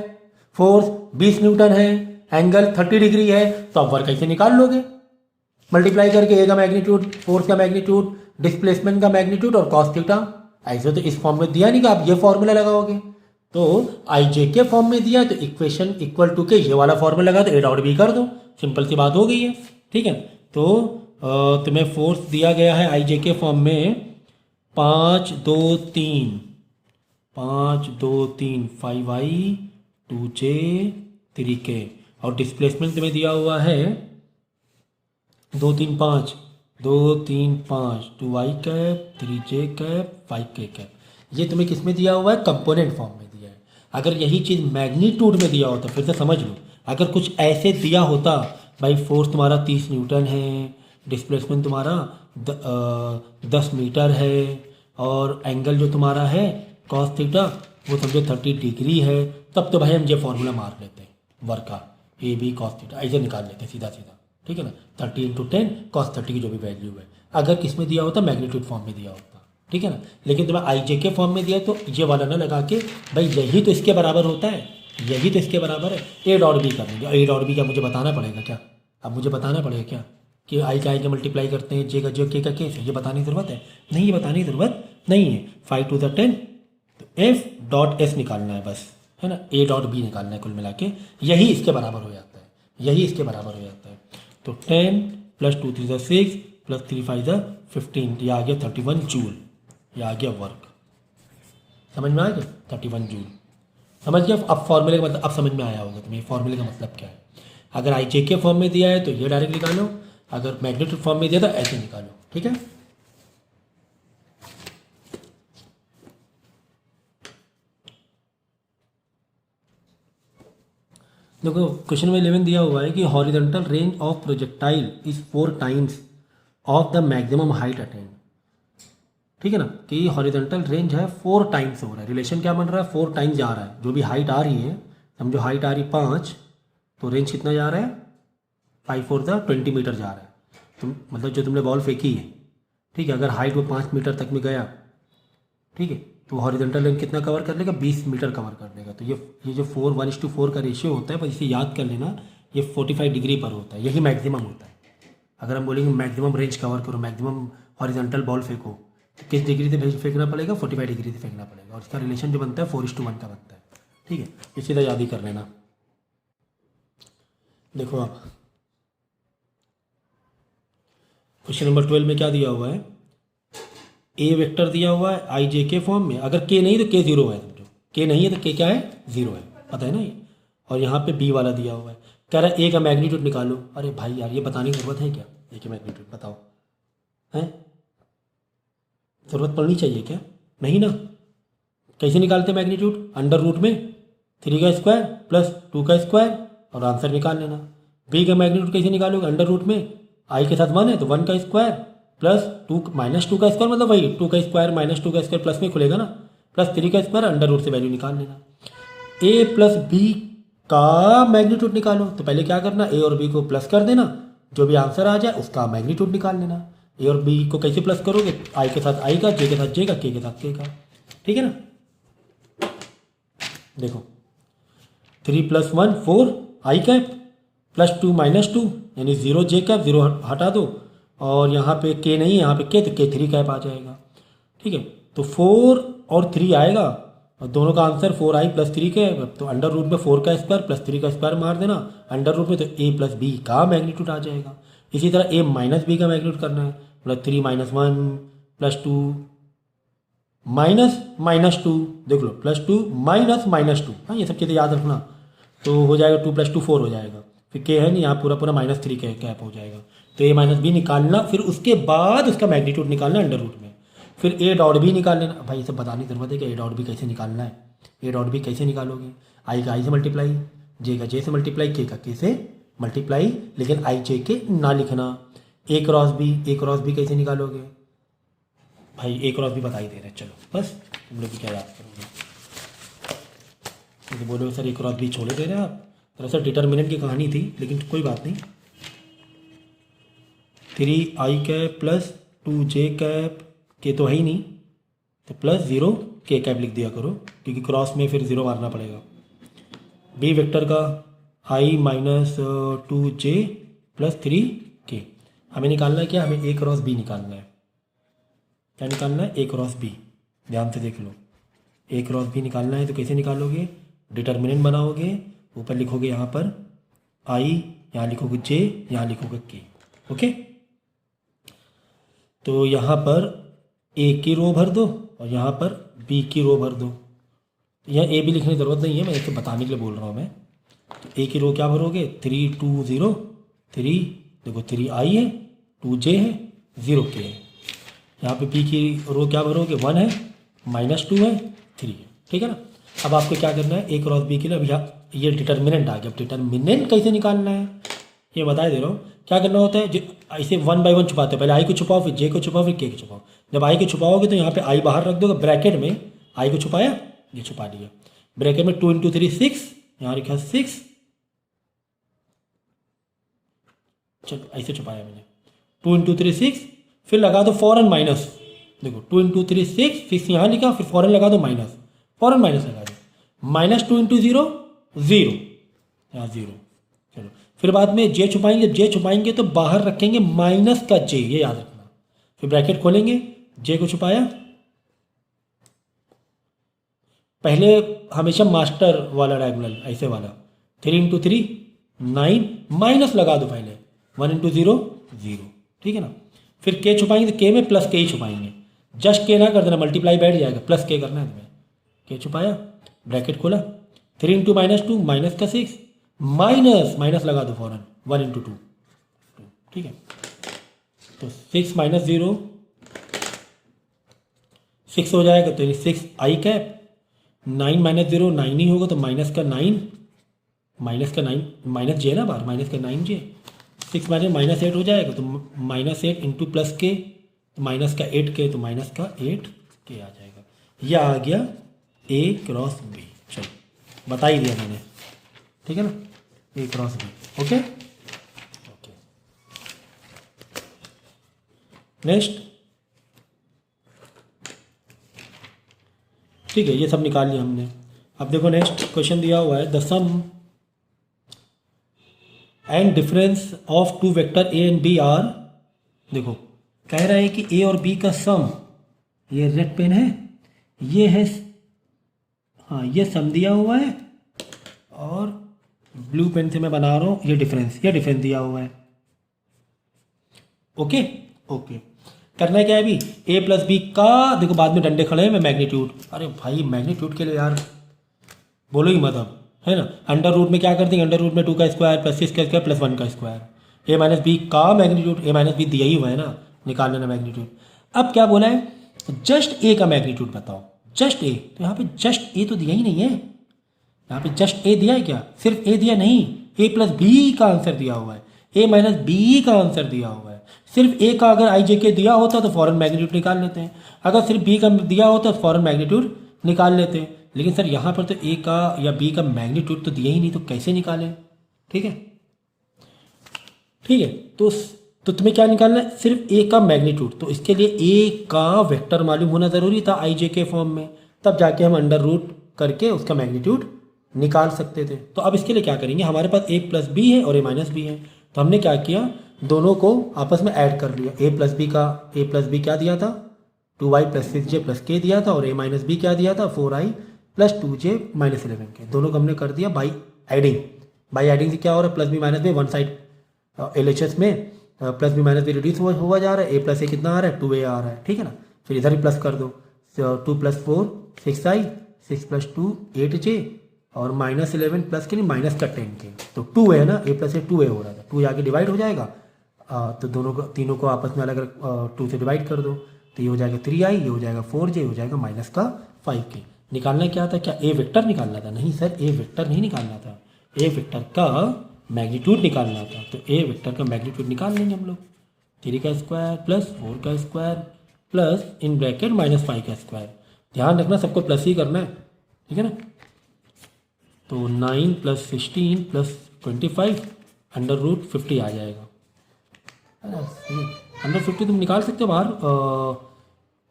फोर्स 20 न्यूटन है, एंगल 30 डिग्री है, तो आप वर्क कैसे निकाल लोगे? मल्टीप्लाई करके ए का मैग्नीट्यूड, फोर्स का मैग्नीट्यूड, डिस्प्लेसमेंट का मैग्नीट्यूड और कॉस थीटा। ऐसे तो इस फॉर्म में दिया नहीं कि आप ये फॉर्मूला लगाओगे। तो आई जे के फॉर्म में दिया है तो इक्वेशन इक्वल टू के ये वाला फॉर्मूला लगा दो, ए डॉट बी कर दो, सिंपल सी बात हो गई है, ठीक है। तो तुम्हें फोर्स दिया गया है आई जे के फॉर्म में 5 2 3 5 2 3 5i 2j 3k, और डिस्प्लेसमेंट तुम्हें दिया हुआ है 2 3 5 2i cap 3j cap 5k cap. ये तुम्हें किस में दिया हुआ है? कंपोनेंट फॉर्म में दिया है। अगर यही चीज़ मैग्नीट्यूड में दिया होता, फिर से समझ लो, अगर कुछ ऐसे दिया होता, भाई फोर्स तुम्हारा 30 न्यूटन है, डिस्प्लेसमेंट तुम्हारा 10 मीटर है, और एंगल जो तुम्हारा है कॉस थीटा वो समझो 30 डिग्री है, तब तो भाई हम ये फॉर्मूला मार लेते हैं वर्क का, ए बी कॉस थीटा ऐसे निकाल लेते हैं सीधा सीधा, ठीक है ना। 30 इंटू 10 कॉस 30 की जो भी वैल्यू है, अगर किस में दिया होता? मैग्नीट्यूड फॉर्म में दिया होता, ठीक है ना। लेकिन तुम्हें आई जे के फॉर्म में दिया तो ये वाला ना लगा के, भाई यही तो इसके बराबर होता है, यही तो इसके बराबर है, ए डॉट बी कर लेंगे। ए डॉट बी क्या मुझे बताना पड़ेगा क्या? अब मुझे बताना पड़ेगा क्या कि आई के मल्टीप्लाई करते हैं जे का जो के का के से? ये बताने की ज़रूरत है नहीं, ये बताने की ज़रूरत नहीं है। 5 टू द 10, तो एफ डॉट एस निकालना है बस, है ना, ए डॉट बी निकालना है। कुल मिला के यही इसके बराबर हो जाता है, यही इसके बराबर हो जाता है। तो 10 प्लस 2 3 ज़ा 6 प्लस 3 5 ज़ा 15, ये आ गया 31 जूल, ये आ गया वर्क। समझ में आ गया? 31 जूल समझ गया। अब फॉर्मूले का मतलब अब समझ में आया होगा तुम्हें, फॉर्मूले का मतलब क्या है। अगर आई जे के फॉर्म में दिया है तो ये डायरेक्ट निकालो, अगर मैग्नीट्यूड फॉर्म में दिया तो ऐसे निकालो, ठीक है। देखो क्वेश्चन में 11 दिया हुआ है कि horizontal range of projectile is 4 times of the maximum height attend. ठीक है ना, कि हॉरिजॉन्टल रेंज है 4 टाइम्स हो रहा है, रिलेशन क्या बन रहा है 4 टाइम्स जा रहा है, जो भी हाइट आ रही है, समझो हाइट आ रही 5, तो रेंज कितना जा रहा है 5 4 द 20 मीटर जा रहा है। तुम मतलब जो तुमने बॉल फेंकी है, ठीक है, अगर हाइट वो 5 मीटर तक में गया, ठीक है, तो हॉरिजॉन्टल रेंज कितना कवर कर लेगा 20 मीटर कवर कर लेगा। तो ये जो 4:1:4 का रेशियो होता है, बस इसे याद कर लेना, ये 45 डिग्री पर होता है, यही मैक्सिमम होता है। अगर हम बोलेंगे मैक्सिमम रेंज कवर करो, मैक्सिमम हॉरिजॉन्टल बॉल फेंको, तो किस डिग्री से फेंकना पड़ेगा 45 डिग्री से फेंकना पड़ेगा, और इसका रिलेशन जो बनता है 4:1 का बनता है। ठीक है, ये सीधा याद ही कर लेना। देखो आप क्वेश्चन नंबर 12 में क्या दिया हुआ है, ए वेक्टर दिया हुआ है आई जे के फॉर्म में, अगर के नहीं तो के 0 है, समझो के नहीं है तो के क्या है 0 है, पता है ना ये। और यहाँ पे बी वाला दिया हुआ है, कह रहा है ए का मैग्नीट्यूड निकालो। अरे भाई यार ये बताने की जरूरत है क्या, ए का मैग्नीट्यूड बताओ, है ज़रूरत पड़नी चाहिए क्या, नहीं ना। कैसे निकालते हैं मैग्नीट्यूड, अंडर रूट में 3 का स्क्वायर प्लस 2 का स्क्वायर और आंसर निकाल लेना। बी का मैग्नीट्यूड कैसे निकालोगे, अंडर रूट में आई के साथ 1 है तो 1 का स्क्वायर प्लस 2 माइनस 2 का स्क्वायर, मतलब वही 2 का स्क्वायर माइनस 2 का स्क्वायर प्लस में खुलेगा ना, प्लस 3 का स्क्वायर, अंडर रूट से वैल्यू निकाल लेना। ए प्लस बी का मैग्नीट्यूड निकालो, तो पहले क्या करना, ए और बी को प्लस कर देना, जो भी आंसर आ जाए उसका मैग्नीट्यूड निकाल लेना। ए और बी को कैसे प्लस करोगे, आई के साथ आई का, जे के साथ जे का, के साथ के का, ठीक है ना। देखो 3 + 1 4 आई कैप प्लस 2 - 2 यानी 0 जे कैप, 0 हटा दो, और यहाँ पे के नहीं है, यहाँ पे के, तो के 3 कैप आ जाएगा। ठीक है, तो 4 और 3 आएगा, और दोनों का आंसर 4i + 3 के, तो अंडर रूट में 4 का स्क्वायर प्लस 3 का स्क्वायर मार देना अंडर रूट में, तो a + b का मैग्नीट्यूड आ जाएगा। इसी तरह a - b का मैग्नीट्यूड करना है, मतलब 3 - 1 + 2 -2, देख लो +2 -2, हाँ ये सब चीज़ें याद रखना, तो हो जाएगा 2 + 2 4 हो जाएगा, फिर के है नहीं यहाँ पूरा पूरा -3 के कैप हो जाएगा। तो a - b निकालना, फिर उसके बाद उसका मैग्नीट्यूड निकालना अंडर रूट में, फिर ए डॉट बी निकाल लेना। भाई सब बताने की जरूरत है कि ए डॉट बी कैसे निकालना है, ए डॉट बी कैसे निकालोगे, आई का आई से मल्टीप्लाई, जे का जे से मल्टीप्लाई, के का के से मल्टीप्लाई, लेकिन आई जे के ना लिखना। ए क्रॉस बी कैसे निकालोगे, भाई ए क्रॉस बी बता ही दे रहे, चलो बस तुम लोग क्या याद करोगे, तो बोलोगे सर ए क्रॉस बी छोड़े दे रहे हैं आप, दरअसल डिटर्मिनेंट की कहानी थी, लेकिन कोई बात नहीं। 3i cap plus 2j cap, के तो है ही नहीं, तो प्लस 0 के कैप लिख दिया करो, क्योंकि क्रॉस में फिर 0 मारना पड़ेगा। बी वेक्टर का i - 2j + 3k, हमें निकालना है क्या, हमें a क्रॉस b निकालना है। क्या निकालना है, a क्रॉस b, ध्यान से देख लो, a क्रॉस b निकालना है, तो कैसे निकालोगे, डिटर्मिनेंट बनाओगे, ऊपर लिखोगे यहाँ पर i, यहाँ लिखोगे j, यहाँ लिखोगे k, ओके। तो यहाँ पर ए की रो भर दो और यहाँ पर बी की रो भर दो, यहाँ ए भी लिखने की ज़रूरत नहीं है, मैं इसको बताने के लिए बोल रहा हूँ मैं। तो ए की रो क्या भरोगे, 3 2 0 3, देखो 3i है, 2j है, 0k है। यहाँ पे बी की रो क्या भरोगे, 1 है, -2 है, 3 है, ठीक है ना। अब आपको क्या करना है, ए क्रॉस बी के लिए, अब यहाँ ये डिटर्मिनेंट आ गया, अब डिटर्मिनेंट कैसे निकालना है ये बता दे रहा हूँ। क्या करना होता है, ऐसे 1 बाय 1 छुपाते हो, पहले आई को छुपाओ, फिर जे को छुपाओ, फिर के को छुपाओ। जब आई को छुपाओगे तो यहाँ पे आई बाहर रख दोगे, ब्रैकेट में आई को छुपाया, ये छुपा दिया, ब्रैकेट में 2 × 3 6, यहाँ लिखा 6, चलो ऐसे छुपाया मैंने, 2 × 3 6, फिर लगा दो फॉरन माइनस, देखो 2 × 3 6 यहाँ लिखा, फिर फॉरन लगा दो माइनस, फॉरन माइनस लगा दो, -2 × 0 0, यहाँ 0, चलो। फिर बाद में जे छुपाएंगे तो बाहर रखेंगे माइनस का जे, ये याद रखना। फिर ब्रैकेट खोलेंगे, जे को छुपाया, पहले हमेशा मास्टर वाला डायगोनल ऐसे वाला, 3 × 3 9, माइनस लगा दो पहले, 1 × 0 0, ठीक है ना। फिर के छुपाएंगे तो के में प्लस के ही छुपाएंगे, जस्ट के ना कर देना, मल्टीप्लाई बैठ जाएगा, प्लस के करना है तुम्हें। के छुपाया, ब्रैकेट खोला, 3 × -2 माइनस का 6, माइनस लगा दो फौरन, 1 × 2 ठीक है। तो 6 - 0 6 हो जाएगा, तो 6i कैप, 9 - 0 9 ही होगा, तो माइनस का 9, माइनस का 9 माइनस जे ना बाहर, माइनस का 9 जे, 6 माइनस 8 हो जाएगा, तो -8 इंटू प्लस के, माइनस का 8 के, तो माइनस का 8 के आ जाएगा। यह आ गया A क्रॉस B। चलो बता ही दिया मैंने, ठीक है ना, A cross B। Okay okay, next, ठीक है, ये सब निकाल लिया हमने। अब देखो नेक्स्ट क्वेश्चन दिया हुआ है, the sum and difference of two vector A and B are, देखो कह रहा है कि ए और बी का सम, ये रेड पेन है, ये है, हाँ ये सम दिया हुआ है, और ब्लू पेन से मैं बना रहा हूँ ये डिफरेंस दिया हुआ है। ओके ओके, करना है क्या है अभी, ए प्लस बी का, देखो बाद में डंडे खड़े हैं, मैं मैग्नीट्यूड, अरे भाई मैग्नीट्यूड के लिए यार बोलो ही मतलब, है ना, अंडर रूट में क्या करते हैं, अंडर रूट में 2 का स्क्वायर प्लस 6 का स्क्वायर प्लस 1 का स्क्वायर, ए माइनस बी का मैग्नीट्यूड, ए माइनस बी दिया ही हुआ है ना, निकाल लेना मैग्नीट्यूड। अब क्या बोला है, जस्ट ए का मैग्नीट्यूड बताओ, जस्ट ए, तो यहाँ पे जस्ट ए तो दिया ही नहीं है, यहाँ पे जस्ट ए दिया है क्या, सिर्फ ए दिया नहीं, ए प्लस बी का आंसर दिया हुआ है, ए माइनस बी का आंसर दिया हुआ है। सिर्फ ए का अगर आई जे के दिया होता तो फॉरन मैग्नीट्यूड निकाल लेते हैं, अगर सिर्फ बी का दिया होता तो फॉरन मैग्नीट्यूड निकाल लेते हैं, लेकिन सर यहाँ पर तो ए का या बी का मैग्नीट्यूड तो दिया ही नहीं, तो कैसे निकालें, ठीक है ठीक है, तो तुम्हें क्या निकालना है, सिर्फ ए का मैग्नीट्यूड, तो इसके लिए ए का वेक्टर मालूम होना ज़रूरी था आई जे के फॉर्म में, तब जाके हम अंडर रूट करके उसका मैग्नीट्यूड निकाल सकते थे। तो अब इसके लिए क्या करेंगे, हमारे पास ए प्लस बी है और ए माइनस बी है, तो हमने क्या किया, दोनों को आपस में ऐड कर लिया, ए प्लस बी क्या दिया था, 2y प्लस 6j प्लस के दिया था, और ए माइनस बी क्या दिया था, 4i प्लस 2j माइनस 11 के, दोनों को हमने कर दिया बाई एडिंग से क्या हो रहा है, plus B minus B, one side LHS में plus B minus B reduce हुआ जा रहा है, ए प्लस ए कितना आ रहा है, 2a आ रहा है, ठीक है ना, फिर इधर ही प्लस कर दो, 2 प्लस 4 6i, 6 प्लस 2 8j, और माइनस 11 प्लस के नहीं माइनस का 10 के, तो 2 है ना, ए प्लस ए 2a हो रहा था, 2 आगे डिवाइड हो जाएगा, तो तीनों को आपस में अलग अलग 2 से डिवाइड कर दो, तो ये हो जाएगा 3i, ये हो जाएगा 4j, ये हो जाएगा माइनस का 5k। निकालना क्या था, क्या ए वेक्टर निकालना था, नहीं सर ए वेक्टर नहीं निकालना था, ए वेक्टर का मैग्नीट्यूड निकालना था, तो ए वेक्टर का मैग्नीट्यूड निकाल लेंगे हम लोग, 3 का स्क्वायर प्लस 4 का square plus in bracket minus 5 का स्क्वायर, ध्यान रखना सबको प्लस ही करना है, ठीक है ना, तो 9 प्लस 16 प्लस 25 अंडर रूट 50 आ जाएगा, अंडर 50 तुम निकाल सकते हो बाहर,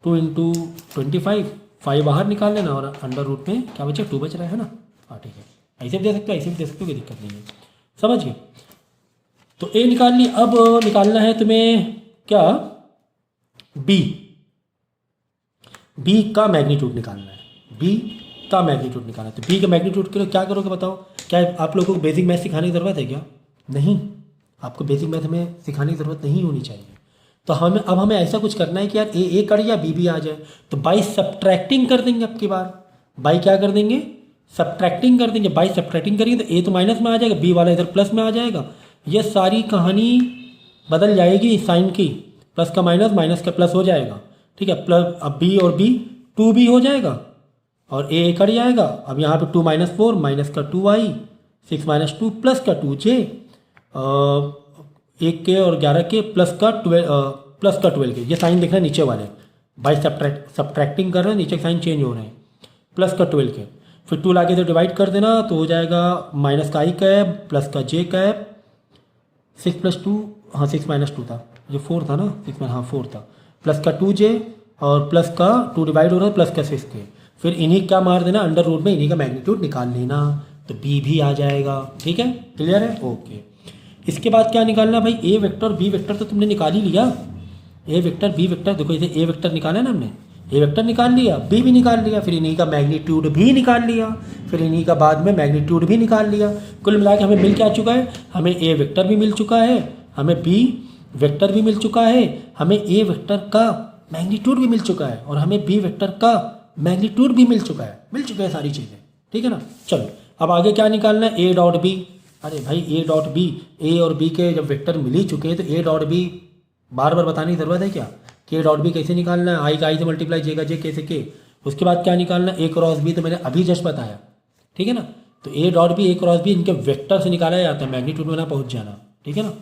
2 इंटू 25, 5 बाहर निकाल लेना, और अंडर रूट में क्या बचा, 2 बच रहा है ना, हाँ ठीक है, ऐसे भी दे सकते हो, ऐसे भी दे सकते हो, कोई दिक्कत नहीं है, समझ गए। तो ए निकाल ली, अब निकालना है तुम्हें क्या, बी का मैग्नीट्यूड निकालना है, बी का मैग्नीट्यूड निकालना है, तो बी के मैग्नीट्यूड के लिए क्या करोगे बताओ, क्या आप लोगों को बेसिक मैथ सिखाने की ज़रूरत है क्या, नहीं, आपको बेसिक मैथ में सिखाने की ज़रूरत नहीं होनी चाहिए। तो हमें ऐसा कुछ करना है कि यार ए कर या बी आ जाए, तो बाई सब्ट्रैक्टिंग कर देंगे, अब की बार बाई क्या कर देंगे, सब्ट्रैक्टिंग कर देंगे, बाई सब्ट्रैक्टिंग करेंगे तो ए तो माइनस में आ जाएगा, बी वाला इधर प्लस में आ जाएगा, ये सारी कहानी बदल जाएगी साइन की, प्लस का माइनस, माइनस का प्लस हो जाएगा, ठीक है, प्लस अब बी और बी 2b हो जाएगा, और ए कट जाएगा, अब यहाँ पे 2 माइनस 4 माइनस का 2i, 6 माइनस 2 प्लस का 2j, 1 के और 11 के प्लस का 12 के, ये साइन देखना नीचे वाले, बाई सब्ट्रैक्टिंग कर रहे हैं, नीचे के साइन चेंज हो रहे हैं, प्लस का 12 के, फिर 2 लाके तो डिवाइड कर देना, तो हो जाएगा माइनस का i कैप प्लस का j कैप, 6 प्लस 2, हाँ 6 माइनस 2 था, ये 4 था ना, 6 में, हाँ 4 था, प्लस का 2j और प्लस का 2 डिवाइड हो रहा है प्लस का 6 के, फिर इन्हीं क्या मार देना अंडर रूट में, इन्हीं का मैग्नीट्यूड निकाल लेना, तो बी भी आ जाएगा, ठीक है, क्लियर है, ओके। इसके बाद क्या निकालना भाई, ए वेक्टर बी वेक्टर तो तुमने निकाल ही लिया, ए वेक्टर बी वेक्टर, देखो इसे ए वेक्टर निकाला ना हमने, ए वेक्टर निकाल लिया, बी भी निकाल लिया, फिर इन्हीं का मैग्नीट्यूड भी निकाल लिया, फिर इन्हीं का बाद में मैग्नीट्यूड भी निकाल लिया, कुल मिला के हमें मिल क्या चुका है, हमें ए वेक्टर भी मिल चुका है, हमें बी वेक्टर भी मिल चुका है, हमें ए वेक्टर का मैग्नीट्यूड भी मिल चुका है, और हमें बी वेक्टर का मैग्नीट्यूड भी मिल चुका है सारी चीज़ें, ठीक है ना। चलो अब आगे क्या निकालना है, ए डॉट बी, अरे भाई ए डॉट बी, ए और बी के जब वेक्टर मिल ही चुके हैं तो ए डॉट बी बार बार बताने की ज़रूरत है क्या, कि ए डॉट बी कैसे निकालना है, आई का आई से मल्टीप्लाई, जे का जे कैसे के, उसके बाद क्या निकालना है, ए क्रॉस बी, तो मैंने अभी जस्ट बताया, ठीक है ना, तो A dot B A cross B इनके वेक्टर से निकाला जाता है, मैग्नीट्यूड में ना पहुंच जाना, ठीक है ना।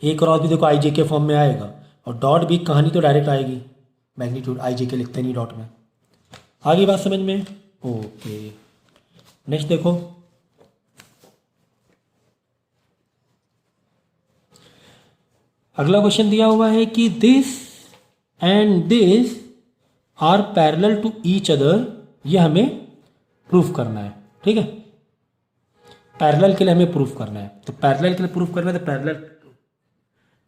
ए क्रॉस बी देखो आई जे के फॉर्म में आएगा, और डॉट बी कहानी तो डायरेक्ट आएगी, मैग्नीट्यूड आई जे के लिखते नहीं डॉट में। आगे बात समझ में? ओके, नेक्स्ट देखो, अगला क्वेश्चन दिया हुआ है कि this and this are parallel to each other, ये हमें प्रूफ करना है, ठीक है। पैरेलल के लिए हमें प्रूफ करना है, तो पैरेलल के लिए प्रूफ करना है तो पैरेलल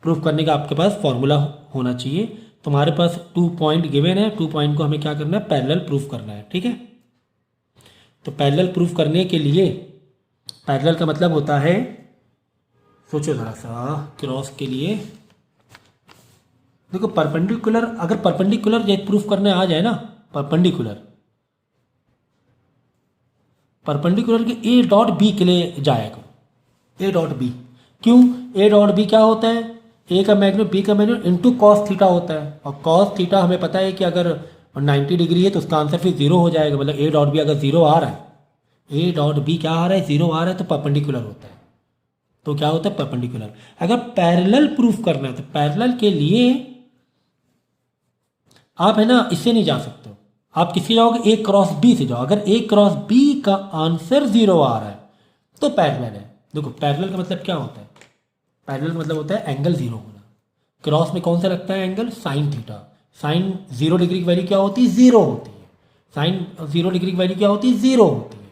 प्रूफ करने का आपके पास फॉर्मूला होना चाहिए। तुम्हारे पास 2 पॉइंट गिवन है, 2 पॉइंट को हमें क्या करना है, पैरेलल प्रूफ करना है, ठीक है। तो पैरेलल प्रूफ करने के लिए, पैरेलल का मतलब होता है, सोचो ज़रा सा, क्रॉस के लिए देखो परपेंडिकुलर, अगर परपेंडिकुलर ये प्रूफ करने आ जाए ना, परपेंडिकुलर के ए डॉट बी के लिए जाएगा, ए डॉट बी, क्यों? ए डॉट बी क्या होता है, ए का मैग्नीट्यूड बी का मैग्नीट्यूड इनटू कॉस थीटा होता है, और कॉस थीटा हमें पता है कि अगर 90 डिग्री है तो उसका आंसर फिर 0 हो जाएगा, मतलब ए डॉट बी अगर 0 आ रहा है, ए डॉट बी क्या आ रहा है, 0 आ रहा है, तो परपेंडिकुलर होता है, तो क्या होता है, परपेंडिकुलर। अगर पैरेलल प्रूफ करना है तो पैरेलल के लिए आप है ना इससे नहीं जा सकते हो, आप किससे जाओगे, ए क्रॉस बी से जाओ। अगर ए क्रॉस बी का आंसर 0 आ रहा है तो पैरेलल है। देखो पैरेलल का मतलब क्या होता है, पैरेलल का मतलब होता है एंगल 0 होना। क्रॉस में कौन सा लगता है angle, sine theta. Sine 0 degree की वैल्यू क्या होती है, 0 होती है। साइन 0 डिग्री की वैल्यू क्या होती है, 0 होती है।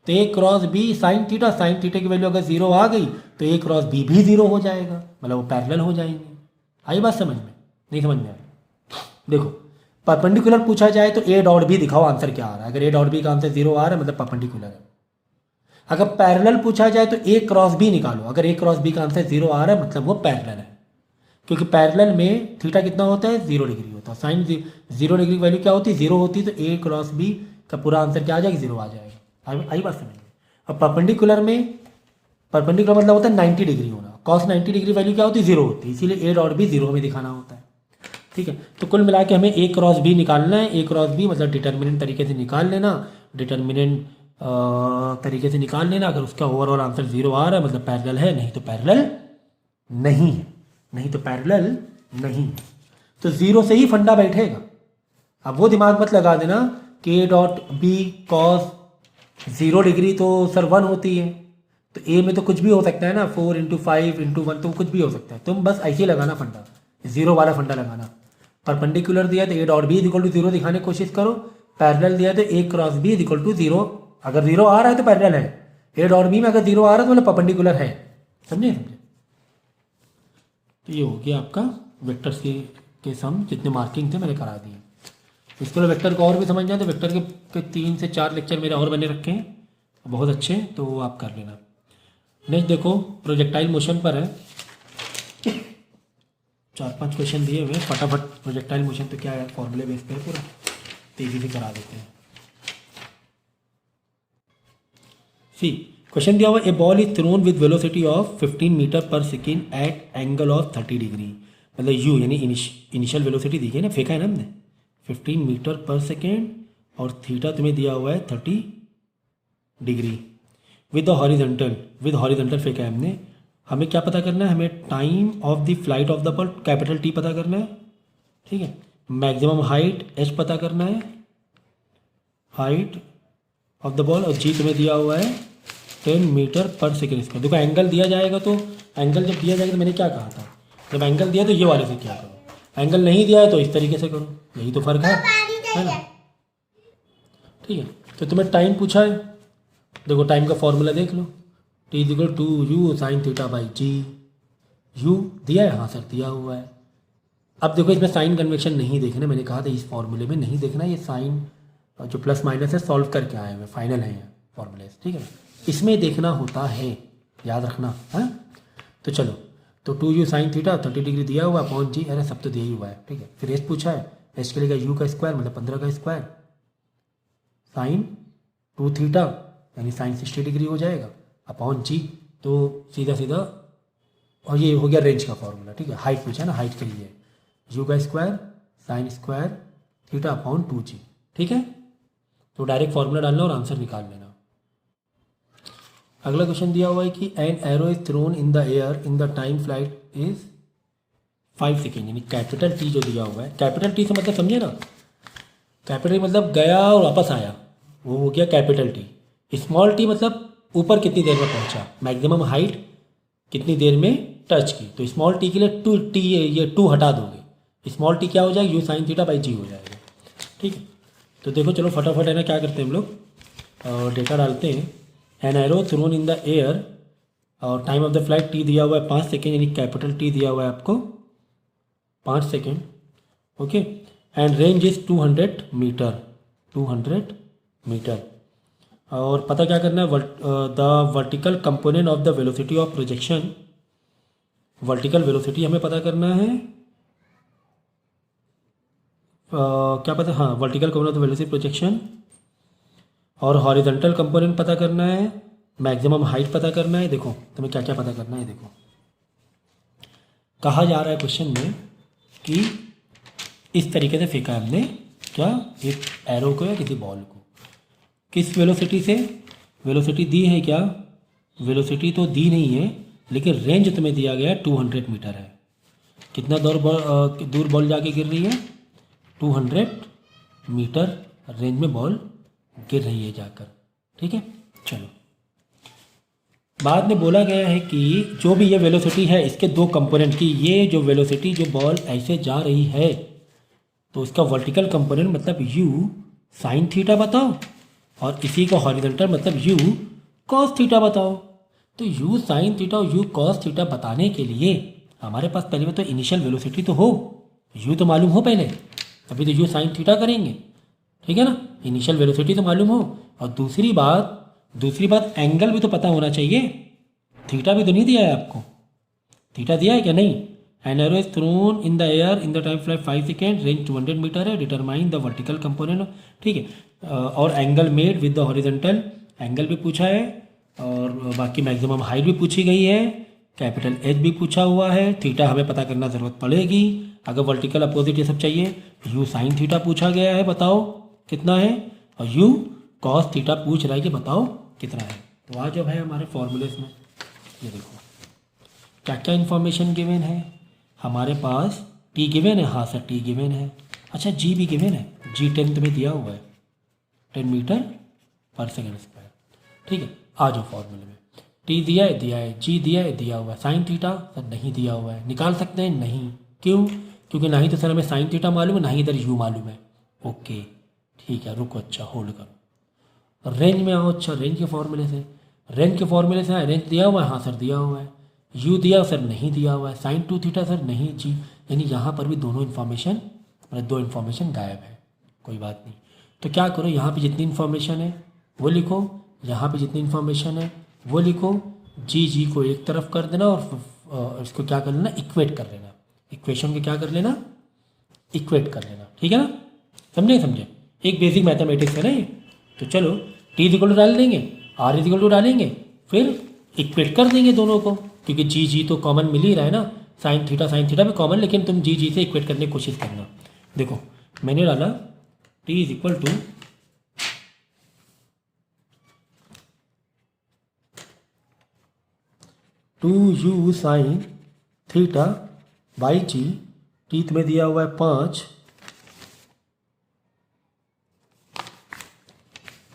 तो A cross B sine theta, sine theta की वैल्यू अगर 0 आ गई तो ए क्रॉस बी भी 0 हो जाएगा, मतलब वो पैरेलल हो जाएंगे। आई बात समझ में? नहीं समझ में आई? देखो परपेंडिकुलर पूछा जाए तो ए डॉट बी दिखाओ आंसर क्या आ रहा है, अगर ए डॉट बी का आंसर 0 आ रहा है मतलब परपेंडिकुलर है। अगर पैरेलल पूछा जाए तो ए क्रॉस बी निकालो, अगर ए क्रॉस बी का आंसर 0 आ रहा है मतलब वो पैरेलल है, क्योंकि पैरेलल में थीटा कितना होता है, 0 डिग्री होता है। साइन 0 डिग्री की वैल्यू क्या होती है, 0 होती है, तो ए क्रॉस बी का पूरा आंसर क्या आ जाएगा, 0 आ जाएगा। आई बात समझ में? अब परपेंडिकुलर में, परपेंडिकुलर मतलब होता है 90 डिग्री होना, कॉस 90 डिग्री वैल्यू क्या होती है, 0 होती है, इसीलिए ए डॉट बी 0 हमें दिखाना होता है, ठीक है। तो कुल मिला के हमें ए क्रॉस बी निकालना है। ए क्रॉस बी मतलब डिटर्मिनेंट तरीके से निकाल लेना, डिटर्मिनेंट तरीके से निकाल लेना। अगर उसका ओवरऑल आंसर 0 आ रहा है मतलब पैरेलल है, नहीं तो पैरेलल नहीं है, नहीं तो पैरेलल नहीं है। तो 0 से ही फंडा बैठेगा। अब वो दिमाग मत लगा देना कि A dot B cos 0 degree तो सर 1 होती है, तो ए में तो कुछ भी हो सकता है ना, 4 × 5 × 1 तो कुछ भी हो सकता है। तुम बस ऐसे ही लगाना फंडा, 0 वाला फंडा लगाना। परपेंडिकुलर दिया तो A dot B equal to 0 दिखाने की कोशिश करो, पैरेलल दिया तो A cross B equal to 0। अगर 0 आ रहा है तो पैरेलल है, ए डॉट बी में अगर 0 आ रहा है तो मतलब परपेंडिकुलर है। समझे? तो ये हो गया आपका वेक्टर के सम, जितने मार्किंग थे मैंने करा दिए। इसके लिए वेक्टर को और भी समझ जाए तो वेक्टर के 3 से 4 लेक्चर मेरे और बने रखे हैं, बहुत अच्छे, तो आप कर लेना। नेक्स्ट देखो प्रोजेक्टाइल मोशन पर है, 4-5 क्वेश्चन दिए हुए, फटाफट। प्रोजेक्टाइल मोशन तो क्या है, फॉर्मूले बेस पे है पूरा, तेजी से करा देते हैं। सी क्वेश्चन दिया हुआ, a ball is thrown with velocity of 15 metre पर second at angle of 30 degree, मतलब यू यानी इनिशियल वेलोसिटी दी है ना, फेंका है ना हमने 15 मीटर पर सेकेंड, और थीटा तुम्हें दिया हुआ है 30 डिग्री, विद हॉरिजॉन्टल फेंका है हमने। हमें क्या पता करना है, हमें time of the flight of the ball capital T पता करना है, ठीक है। मैक्सिमम हाइट एच पता करना है, हाइट ऑफ द बॉल, और जी तुम्हें दिया हुआ है 10 मीटर पर सेकेंड स्क्वायर। देखो एंगल दिया जाएगा तो एंगल जब दिया जाएगा तो मैंने क्या कहा था, जब एंगल दिया तो ये वाले से क्या करो, एंगल नहीं दिया है तो इस तरीके से करो, यही तो फर्क है ना, ठीक है। तो तुम्हें टाइम पूछा है, देखो टाइम का फॉर्मूला देख लो, T is equal to you sine theta by G. U दिया है, हाँ सर दिया हुआ है। अब देखो इसमें साइन कन्वेक्शन नहीं देखना, मैंने कहा था इस फॉर्मूले में नहीं देखना, ये साइन जो प्लस माइनस है सॉल्व करके आए हुए फाइनल है फॉर्मूले, ठीक है। इसमें देखना होता है, याद रखना, हाँ। तो चलो, तो 2u साइन थीटा 30 डिग्री दिया हुआ अपॉन जी, अरे सब तो दिया ही हुआ है, ठीक है। फिर एच पूछा है, एच के लिए यू का स्क्वायर मतलब 15 का स्क्वायर साइन 2 थीटा यानी साइन 60 डिग्री हो जाएगा अपॉन जी, तो सीधा सीधा, और ये हो गया रेंज का फॉर्मूला, ठीक है। हाइट पूछा ना, हाइट के लिए यू का square sine square theta upon 2g, ठीक है। तो डायरेक्ट फॉर्मूला डालना और आंसर निकाल लेना। अगला क्वेश्चन दिया हुआ है कि N arrow is thrown in the air in the time flight is 5 second, यानी कैपिटल टी जो दिया हुआ है, कैपिटल टी से मतलब समझे ना, कैपिटल मतलब गया और वापस आया, वो हो गया कैपिटल टी। स्मॉल टी मतलब ऊपर कितनी देर में पहुंचा, मैक्सिमम हाइट कितनी देर में टच की। तो स्मॉल टी के लिए टू टी, ये टू हटा दोगे, स्मॉल टी क्या हो जाएगा, यू साइन थीटा बाई जी हो जाएगा। ठीक है, तो देखो चलो फटाफट है ना, क्या करते हैं हम लोग, डेटा डालते हैं। An arrow thrown in the air और time of the flight T दिया हुआ है 5 सेकेंड, यानी कैपिटल टी दिया हुआ है आपको 5 second. Okay, and range is 200 metre, 200 metre. और पता क्या करना है, the vertical component of the velocity of projection, vertical velocity हमें पता करना है, क्या पता, हाँ vertical component of the velocity projection, और हॉरिजॉन्टल कंपोनेंट पता करना है, मैक्सिमम हाइट पता करना है। देखो तुम्हें क्या क्या पता करना है, देखो कहा जा रहा है क्वेश्चन में कि इस तरीके से फेंका है हमने, क्या, एक एरो को या किसी बॉल को, किस वेलोसिटी से, वेलोसिटी दी है क्या, वेलोसिटी तो दी नहीं है, लेकिन रेंज तुम्हें दिया गया है 200 मीटर है। कितना दूर बॉल जाके गिर रही है, 200 मीटर रेंज में बॉल गिर रही है जाकर। ठीक है, चलो बाद में बोला गया है कि जो भी ये वेलोसिटी है इसके दो कंपोनेंट की, ये जो वेलोसिटी जो बॉल ऐसे जा रही है तो इसका वर्टिकल कंपोनेंट मतलब u साइन थीटा बताओ, और इसी का हॉरिजॉन्टल मतलब u कॉस थीटा बताओ। तो u साइन थीटा और u कॉस थीटा बताने के लिए हमारे पास पहले में तो इनिशियल वेलोसिटी तो हो, u तो मालूम हो पहले, तभी तो u साइन थीटा करेंगे। ठीक है ना, इनिशियल वेलोसिटी तो मालूम हो, और दूसरी बात एंगल भी तो पता होना चाहिए। थीटा भी तो नहीं दिया है आपको, थीटा दिया है क्या, नहीं। An arrow is thrown in the air in the time flight 5 second, range 200 metre है, डिटरमाइन द वर्टिकल कंपोनेंट। ठीक है, और angle made with the horizontal, angle भी पूछा है, और बाकी मैक्सिमम हाइट भी पूछी गई है, कैपिटल एच भी पूछा हुआ है, थीटा हमें पता करना ज़रूरत पड़ेगी। अगर वर्टिकल अपोजिट ये सब चाहिए, यू साइन थीटा पूछा गया है, बताओ कितना है, और यू कॉस थीटा पूछ रहा है कि बताओ कितना है। तो आज जो है हमारे फॉर्मूलेस में ये देखो क्या क्या इन्फॉर्मेशन गिवन है हमारे पास। टी गिवन है, हाँ सर टी गिवन है। अच्छा जी भी गिवन है, जी 10 तुम्हें दिया हुआ है, 10 मीटर पर सेकेंड स्क्वायर। ठीक है, आ जाओ फॉर्मूले में। टी दिया है, जी दिया है, दिया हुआ है। साइन थीटा सर नहीं दिया हुआ है, निकाल सकते हैं, नहीं, क्यों, क्योंकि ना ही तो सर हमें साइन थीटा मालूम है, ना ही इधर यू मालूम है। ओके ठीक है, रुको, अच्छा होल्ड करो, रेंज में आओ। अच्छा रेंज के फॉर्मूले से, रेंज के फॉर्मूले से रेंज दिया हुआ है, हाँ सर दिया हुआ है। यू दिया सर नहीं दिया हुआ है, साइन 2 थीटा सर नहीं जी, यानी यहाँ पर भी दोनों इन्फॉर्मेशन, मतलब दो इन्फॉर्मेशन गायब है। कोई बात नहीं, तो क्या करो, यहाँ पे जितनी इन्फॉर्मेशन है वो लिखो, यहाँ पे जितनी इन्फॉर्मेशन है वो लिखो, जी को एक तरफ कर देना, और इसको क्या कर लेना, इक्वेट कर लेना, इक्वेशन को क्या कर लेना, इक्वेट कर लेना। ठीक है ना, समझे, एक बेसिक मैथमेटिक्स है ना ये। तो चलो टी इक्वल टू डाल देंगे, आर इक्वल टू डालेंगे, फिर इक्वेट कर देंगे दोनों को, क्योंकि जी तो कॉमन मिल ही रहा है ना, साइन थीटा भी कॉमन, लेकिन तुम जी से इक्वेट करने की कोशिश करना। देखो मैंने डाला T is equal to you sine theta by g, T तुम्हें दिया हुआ है 5,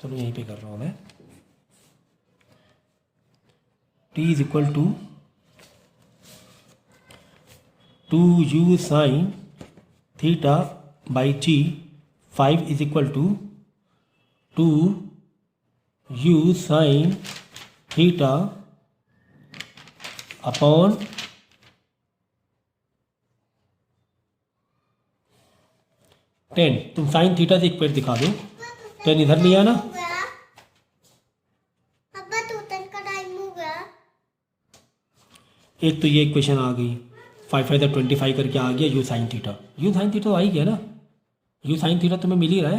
चलो यहीं पे कर रहा हूँ मैं, T is equal to you sine theta by g, 5 is equal to you sine theta upon 10। तुम साइन थीटा से इक्वेट दिखा दो, 10 इधर नहीं आना, एक तो ये इक्वेशन आ गई, 5 5 25 करके आ गया यू साइन थीटा तो आ ही गया ना, यू साइन थीटा तुम्हें मिल ही रहा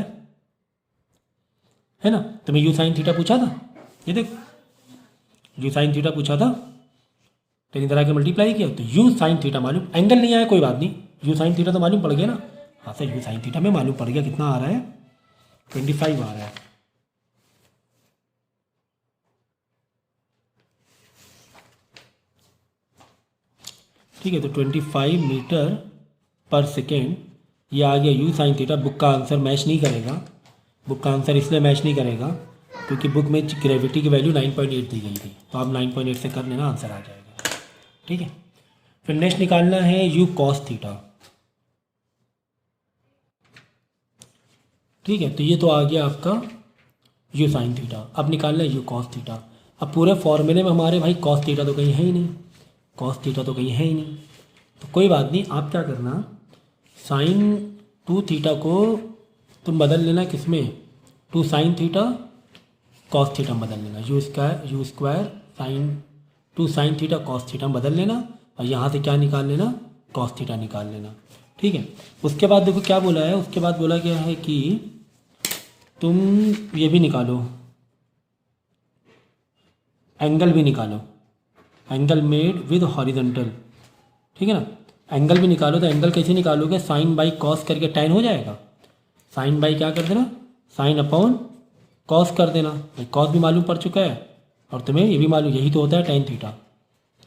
है ना, तुम्हें यू साइन थीटा पूछा था, ये देख यू साइन थीटा पूछा था, 10 इधर आके मल्टीप्लाई किया, तो यू साइन थीटा मालूम, एंगल नहीं आया कोई बात नहीं, यू साइन थीटा तो मालूम पड़ गया ना, हाँ सर यू साइन थीटा में मालूम पड़ गया, कितना आ रहा है, 25 आ रहा है। ठीक है, तो 25 मीटर पर सेकेंड ये आ गया u साइन थीटा। बुक का आंसर मैच नहीं करेगा, बुक का आंसर इसलिए मैच नहीं करेगा क्योंकि बुक में ग्रेविटी की वैल्यू 9.8 दी गई थी, तो आप 9.8 से कर लेना, आंसर आ जाएगा। ठीक है, फिर नेक्स्ट निकालना है u कॉस थीटा। ठीक है, तो ये तो आ गया आपका u साइन थीटा। अब निकालना है u कॉस थीटा। अब पूरे फॉर्मूले में हमारे भाई कॉस थीटा तो कहीं है ही नहीं, कॉस थीटा तो कहीं है ही नहीं, तो कोई बात नहीं, आप क्या करना, साइन 2 थीटा को तुम बदल लेना किस में, 2 साइन थीटा कॉस थीटा बदल लेना, you square sine 2 sine theta cos theta बदल लेना, और यहाँ से क्या निकाल लेना, कॉस थीटा निकाल लेना। ठीक है, उसके बाद देखो क्या बोला है, उसके बाद बोला गया है कि तुम ये भी निकालो, एंगल भी निकालो, एंगल मेड विद हॉरिजॉन्टल। ठीक है ना, एंगल भी निकालो, तो एंगल कैसे निकालोगे, साइन बाई कॉस करके tan हो जाएगा, साइन बाई क्या कर देना, साइन अपॉन कॉस कर देना। भाई कॉस भी मालूम पड़ चुका है और तुम्हें ये भी मालूम, यही तो होता है tan थीटा,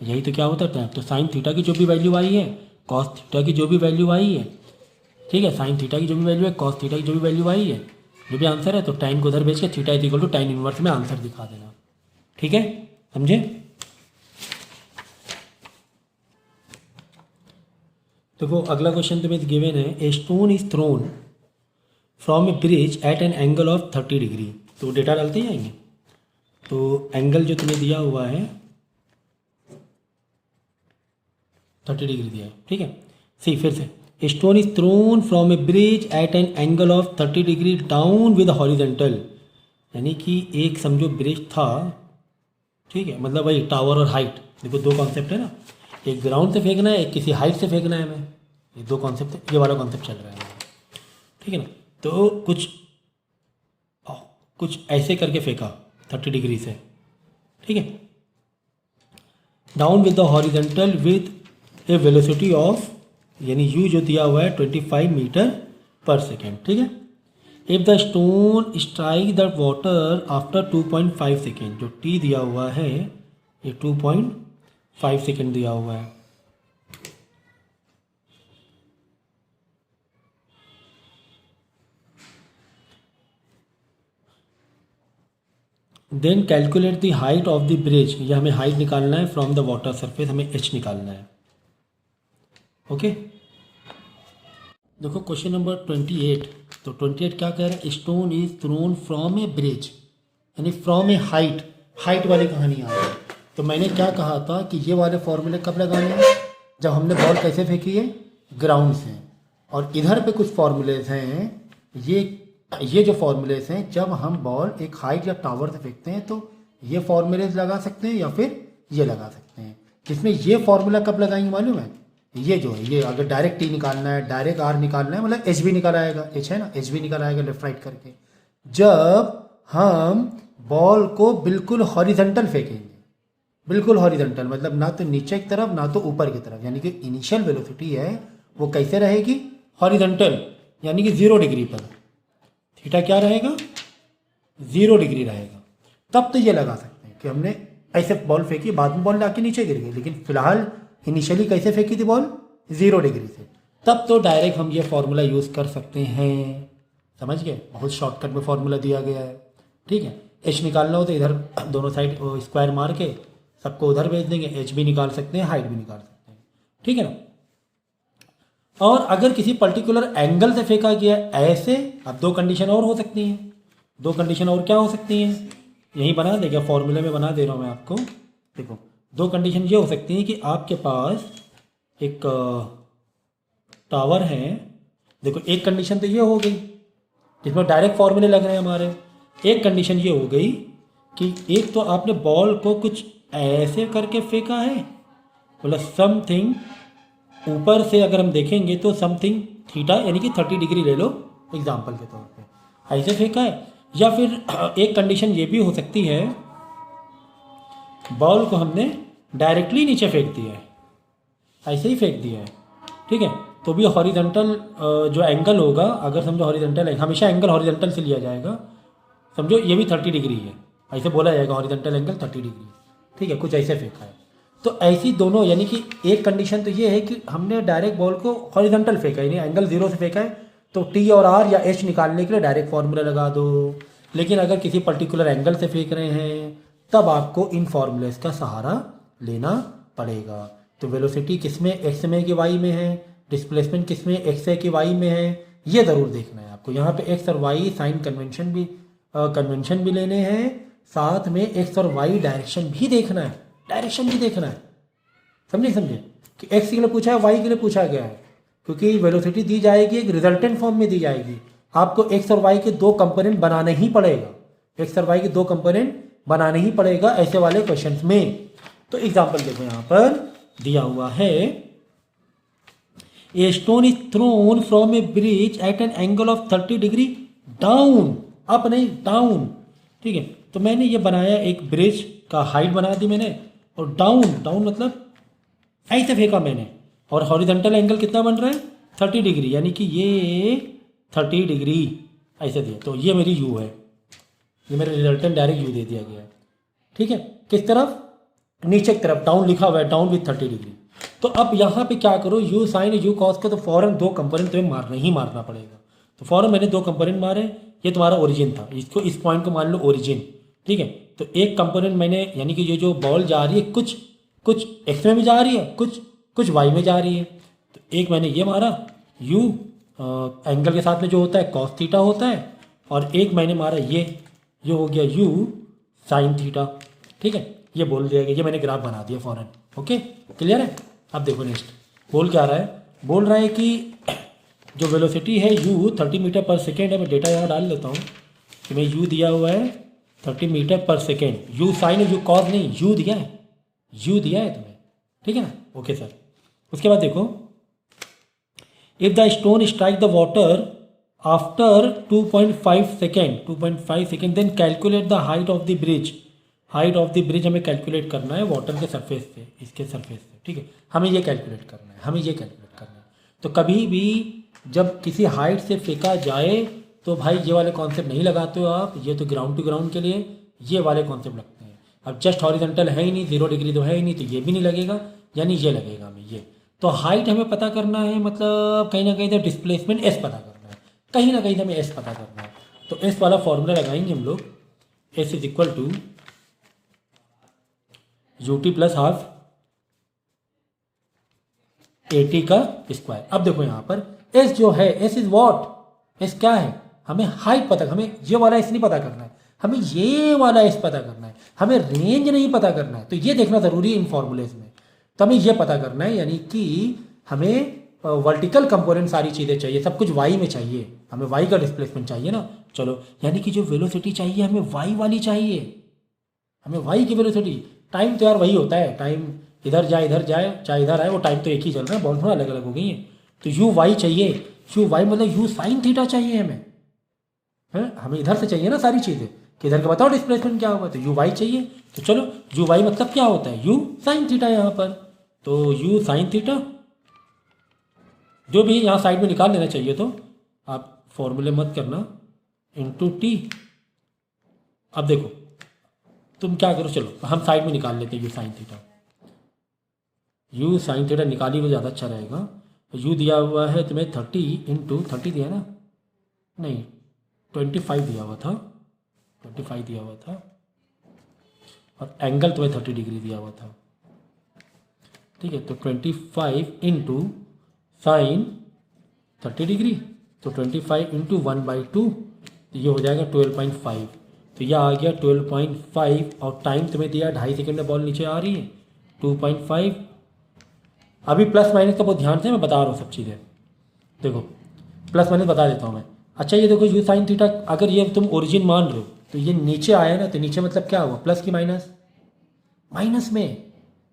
यही तो क्या होता है tan। तो साइन थीटा की जो भी वैल्यू आई है, कॉस थीटा की जो भी वैल्यू आई है, ठीक है, साइन थीटा की जो भी वैल्यू है, कॉस थीटा की जो भी वैल्यू आई है, जो भी आंसर है, तो tan को उधर भेज के theta is equal to tan inverse में आंसर दिखा देना। ठीक है, समझे। देखो अगला क्वेश्चन तुम्हें गिवन है, a stone is thrown from a bridge at an angle of 30 degree. तो डेटा डालते जाएंगे, तो एंगल जो तुम्हें दिया हुआ है 30 डिग्री दिया है। ठीक है, सी फिर से, a stone is thrown from a bridge at an angle of 30 degree down with horizontal, यानी कि एक समझो ब्रिज था, ठीक है, मतलब वही टावर और हाइट, देखो दो कॉन्सेप्ट है ना, एक ग्राउंड से फेंकना है, एक किसी हाइट से फेंकना है हमें, ये दो कॉन्सेप्ट है, ये वाला कॉन्सेप्ट चल रहा है। ठीक है ना, तो कुछ ऐसे करके फेंका 30 डिग्री से, ठीक है, down with the horizontal with A velocity of, यानी u जो दिया हुआ है 25 मीटर पर सेकेंड। ठीक है, if the stone strike the water after 2.5 second, जो t दिया हुआ है ये 2.5 सेकेंड दिया हुआ है। Then calculate the height of the bridge, ये हमें हाइट निकालना है फ्रॉम द वाटर सरफेस, हमें h निकालना है। ओके, देखो क्वेश्चन नंबर 28, तो 28 क्या कह रहा है, stone is thrown from a bridge, यानी फ्रॉम ए हाइट, हाइट वाली कहानी आ रही है। तो मैंने क्या कहा था कि ये वाले फॉर्मूले कब लगाने हैं, जब हमने बॉल कैसे फेंकी है, ग्राउंड से, और इधर पे कुछ फॉर्मूलेज हैं, ये जो फॉर्मूलेज हैं, जब हम बॉल एक हाइट या टावर से फेंकते हैं तो ये फॉर्मूलेज लगा सकते हैं या फिर ये लगा सकते हैं। जिसमें ये फॉर्मूला कब लगाएंगे मालूम है, ये जो है, ये अगर डायरेक्ट टी निकालना है, डायरेक्ट आर निकालना है, मतलब एच भी निकल आएगा, एच है ना, एच भी निकल आएगा लेफ्ट राइट करके, जब हम बॉल को बिल्कुल हॉरिजॉन्टल फेंकेंगे, बिल्कुल हॉरिजॉन्टल मतलब ना तो नीचे की तरफ ना तो ऊपर की तरफ, यानी कि इनिशियल वेलोसिटी है वो कैसे रहेगी, हॉरिजॉन्टल, यानी कि 0 डिग्री पर, थीटा क्या रहेगा, 0 डिग्री रहेगा। तब तो ये लगा सकते हैं कि हमने ऐसे बॉल फेंकी, बाद में बॉल आके नीचे गिर गई, लेकिन फिलहाल इनिशियली कैसे फेंकी थी बॉल, 0 डिग्री से, तब तो डायरेक्ट हम ये फॉर्मूला यूज़ कर सकते हैं। समझ गए, बहुत शॉर्टकट में फॉर्मूला दिया गया है। ठीक है, एच निकालना हो तो इधर दोनों साइड स्क्वायर मार के सबको उधर भेज देंगे, एच भी निकाल सकते हैं, हाइट भी निकाल सकते हैं। ठीक है ना, और अगर किसी पर्टिकुलर एंगल से फेंका गया ऐसे, अब दो कंडीशन और हो सकती हैं, दो कंडीशन और क्या हो सकती हैं, यही बना देगा फॉर्मूले में, बना दे रहा हूँ मैं आपको। देखो दो कंडीशन ये हो सकती हैं कि आपके पास एक टावर है, देखो एक कंडीशन तो ये हो गई जिसमें डायरेक्ट फॉर्मूले लग रहे हैं हमारे, एक कंडीशन ये हो गई कि एक तो आपने बॉल को कुछ ऐसे करके फेंका है, मतलब समथिंग ऊपर से अगर हम देखेंगे तो समथिंग थीटा यानी कि 30 डिग्री ले लो एग्जाम्पल के तौर पे, ऐसे फेंका है। या फिर एक कंडीशन ये भी हो सकती है, बॉल को हमने डायरेक्टली नीचे फेंक दिया है, ऐसे ही फेंक दिया है, ठीक है, तो भी हॉरिजॉन्टल जो एंगल होगा, अगर समझो हॉरिजॉन्टल है, हमेशा एंगल हॉरिजॉन्टल से लिया जाएगा, समझो ये भी 30 डिग्री है, ऐसे बोला जाएगा हॉरिजॉन्टल एंगल 30 डिग्री, ठीक है, कुछ ऐसे फेंका है, तो ऐसी दोनों, यानी कि एक कंडीशन तो ये है कि हमने डायरेक्ट बॉल को हॉरिजॉन्टल फेंका, यानी एंगल 0 से फेंका है, तो टी और आर या एच निकालने के लिए डायरेक्ट फार्मूला लगा दो। लेकिन अगर किसी पर्टिकुलर एंगल से फेंक रहे हैं तब आपको इन फार्मूलेस का सहारा लेना पड़ेगा। तो वेलोसिटी किस में, एक्स में कि वाई में है, डिस्प्लेसमेंट किस में, एक्स है कि वाई में है, ये ज़रूर देखना है आपको। यहाँ पे एक्स और वाई साइन कन्वेंशन भी लेने हैं, साथ में एक्स और वाई डायरेक्शन भी देखना है, समझे कि एक्स के लिए पूछा है, वाई के लिए पूछा गया है, क्योंकि वेलोसिटी दी जाएगी एक रिजल्टेंट फॉर्म में दी जाएगी। आपको एक्स और वाई के दो कंपोनेंट बनाने ही पड़ेगा, ऐसे वाले क्वेश्चंस में। तो एग्जांपल देखो यहाँ पर दिया हुआ है, a stone is thrown from a bridge at an angle of 30 degree down, up नहीं डाउन, ठीक है। तो मैंने ये बनाया, एक ब्रिज का हाइट बना दी मैंने, और डाउन मतलब ऐसे फेंका मैंने, और हॉरिजॉन्टल एंगल कितना बन रहा है 30 डिग्री, यानी कि ये 30 डिग्री ऐसे दिया। तो ये मेरी यू है, ये मेरे रिजल्टेंट डायरेक्ट यू दे दिया गया है, ठीक है। किस तरफ, नीचे की तरफ, डाउन लिखा हुआ है, डाउन विथ 30 डिग्री। तो अब यहाँ पे क्या करो, यू साइन यू कॉस का तो फौरन दो कंपोनेंट तुम्हें मारना पड़ेगा। तो फौरन मैंने दो कंपोनेंट मारे, ये तुम्हारा ओरिजिन था, इसको इस पॉइंट को मान लो ओरिजिन, ठीक है। तो एक कंपोनेंट मैंने, यानी कि ये जो बॉल जा रही है कुछ एक्स में भी जा रही है, कुछ वाई में जा रही है, तो एक मैंने ये मारा यू एंगल के साथ में जो होता है कॉस थीटा होता है, और एक मैंने मारा ये हो गया यू साइन थीटा, ठीक है। ये बोल दिया गया, ये मैंने ग्राफ बना दिया फौरन, ओके क्लियर है। अब देखो नेक्स्ट बोल क्या रहा है, बोल रहा है कि जो वेलोसिटी है u 30 मीटर पर सेकेंड है। मैं डेटा यहाँ डाल लेता हूँ कि मैं u दिया हुआ है 30 मीटर पर second, u sine u cos नहीं, u दिया है तुम्हें, ठीक है ना, ओके सर। उसके बाद देखो, if the stone strike the water after 2.5 second then calculate the height of the bridge. Height of the bridge हमें कैलकुलेट करना है वाटर के सरफेस से, इसके सरफेस से, ठीक है। हमें ये कैलकुलेट करना है, तो कभी भी जब किसी हाइट से फेंका जाए तो भाई ये वाले कॉन्सेप्ट नहीं लगाते हो आप, ये तो ग्राउंड टू ग्राउंड के लिए ये वाले कॉन्सेप्ट लगते हैं। अब जस्ट हॉरिजॉन्टल है ही नहीं, 0 डिग्री तो है ही नहीं, तो ये भी नहीं लगेगा, यानी ये लगेगा हमें ये। तो हाइट हमें पता करना है, मतलब कहीं ना कहीं तो डिस्प्लेसमेंट एस पता करना है, कहीं ना कहीं हमें एस पता करना है। तो एस वाला फॉर्मूला लगाएंगे हम लोग, S is equal to UT plus half AT का स्क्वायर। अब देखो यहाँ पर एस जो है, एस इज वॉट, एस क्या है, हमें हाइट पता, हमें ये वाला एस नहीं पता करना है, हमें ये वाला एस पता करना है, हमें रेंज नहीं पता करना है। तो ये देखना जरूरी है इन फॉर्मूलेज में, तो हमें ये पता करना है, यानी कि हमें वर्टिकल कंपोनेंट सारी चीज़ें चाहिए, सब कुछ वाई में चाहिए, हमें वाई का डिस्प्लेसमेंट चाहिए ना। चलो, यानी कि जो वेलोसिटी चाहिए हमें वाई वाली चाहिए, हमें वाई की वेलोसिटी। टाइम तो यार वही होता है, टाइम इधर जाए चाहे इधर आए, वो टाइम तो एक ही चल रहा है, बॉल थोड़ा अलग अलग हो गई है। तो यू वाई चाहिए, यू वाई मतलब यू साइन थीटा चाहिए हमें, है हमें इधर से चाहिए ना सारी चीज़ें, कि इधर का बताओ डिस्प्लेसमेंट क्या होगा, तो यू वाई चाहिए। तो चलो यू वाई मतलब क्या होता है, यू साइन थीटा यहाँ पर, तो यू साइन थीटा जो भी यहाँ साइड में निकाल लेना चाहिए, तो आप फॉर्मूले मत करना, इंटू टी। अब देखो तुम क्या करो, चलो हम साइड में निकाल लेते हैं you sine theta, U sine theta निकाली वो ज़्यादा अच्छा रहेगा। यू दिया हुआ है तुम्हें 30 इंटू 30 दिया ना, नहीं 25 दिया हुआ था, 25 दिया हुआ था, और एंगल तुम्हें 30 डिग्री दिया हुआ था, ठीक है। तो 25 इंटू साइन 30 डिग्री, तो 25 इंटू 1/2, ये हो जाएगा 12.5। तो यह आ गया 12.5, और टाइम तुम्हें दिया 2.5 सेकेंड में बॉल नीचे आ रही है, 2.5। अभी प्लस माइनस का बहुत ध्यान से मैं बता रहा हूँ सब चीज़ें, देखो प्लस माइनस बता देता हूँ मैं। अच्छा ये देखो यू साइन थीटा, अगर ये तुम ओरिजिन मान रहे हो तो ये नीचे आया ना, तो नीचे मतलब क्या हुआ, प्लस की माइनस, माइनस में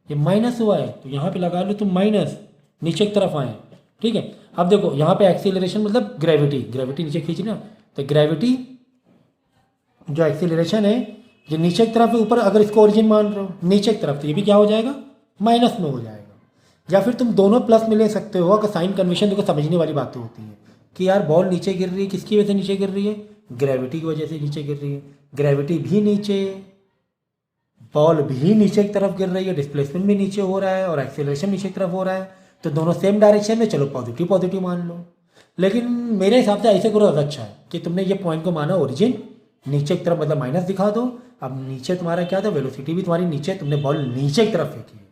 ये माइनस हुआ है, तो यहाँ पे लगा लो तुम माइनस, नीचे की तरफ आए, ठीक है। अब देखो यहाँ पे एक्सीलरेशन मतलब ग्रेविटी नीचे खींचना, तो ग्रेविटी जो एक्सीलरेशन है जो नीचे की तरफ है, ऊपर अगर इसको ओरिजिन मान रहे हो नीचे की तरफ, तो ये भी क्या हो जाएगा, माइनस में हो जाएगा। या फिर तुम दोनों प्लस में ले सकते हो, अगर साइन कन्वेंशन देखो समझने वाली बातें होती है कि यार बॉल नीचे गिर रही है, किसकी वजह से नीचे गिर रही है, ग्रेविटी की वजह से नीचे गिर रही है, ग्रेविटी भी नीचे बॉल भी नीचे की तरफ गिर रही है, डिस्प्लेसमेंट भी नीचे हो रहा है और एक्सेलरेशन नीचे की तरफ हो रहा है, तो दोनों सेम डायरेक्शन में, चलो पॉजिटिव पॉजिटिव मान लो। लेकिन मेरे हिसाब से ऐसे करो ज़्यादा अच्छा है कि तुमने ये पॉइंट को माना ओरिजिन, नीचे की तरफ मतलब माइनस दिखा दो। अब नीचे तुम्हारा क्या था, वेलोसिटी भी तुम्हारी नीचे, तुमने बॉल नीचे की तरफ फेंकी है,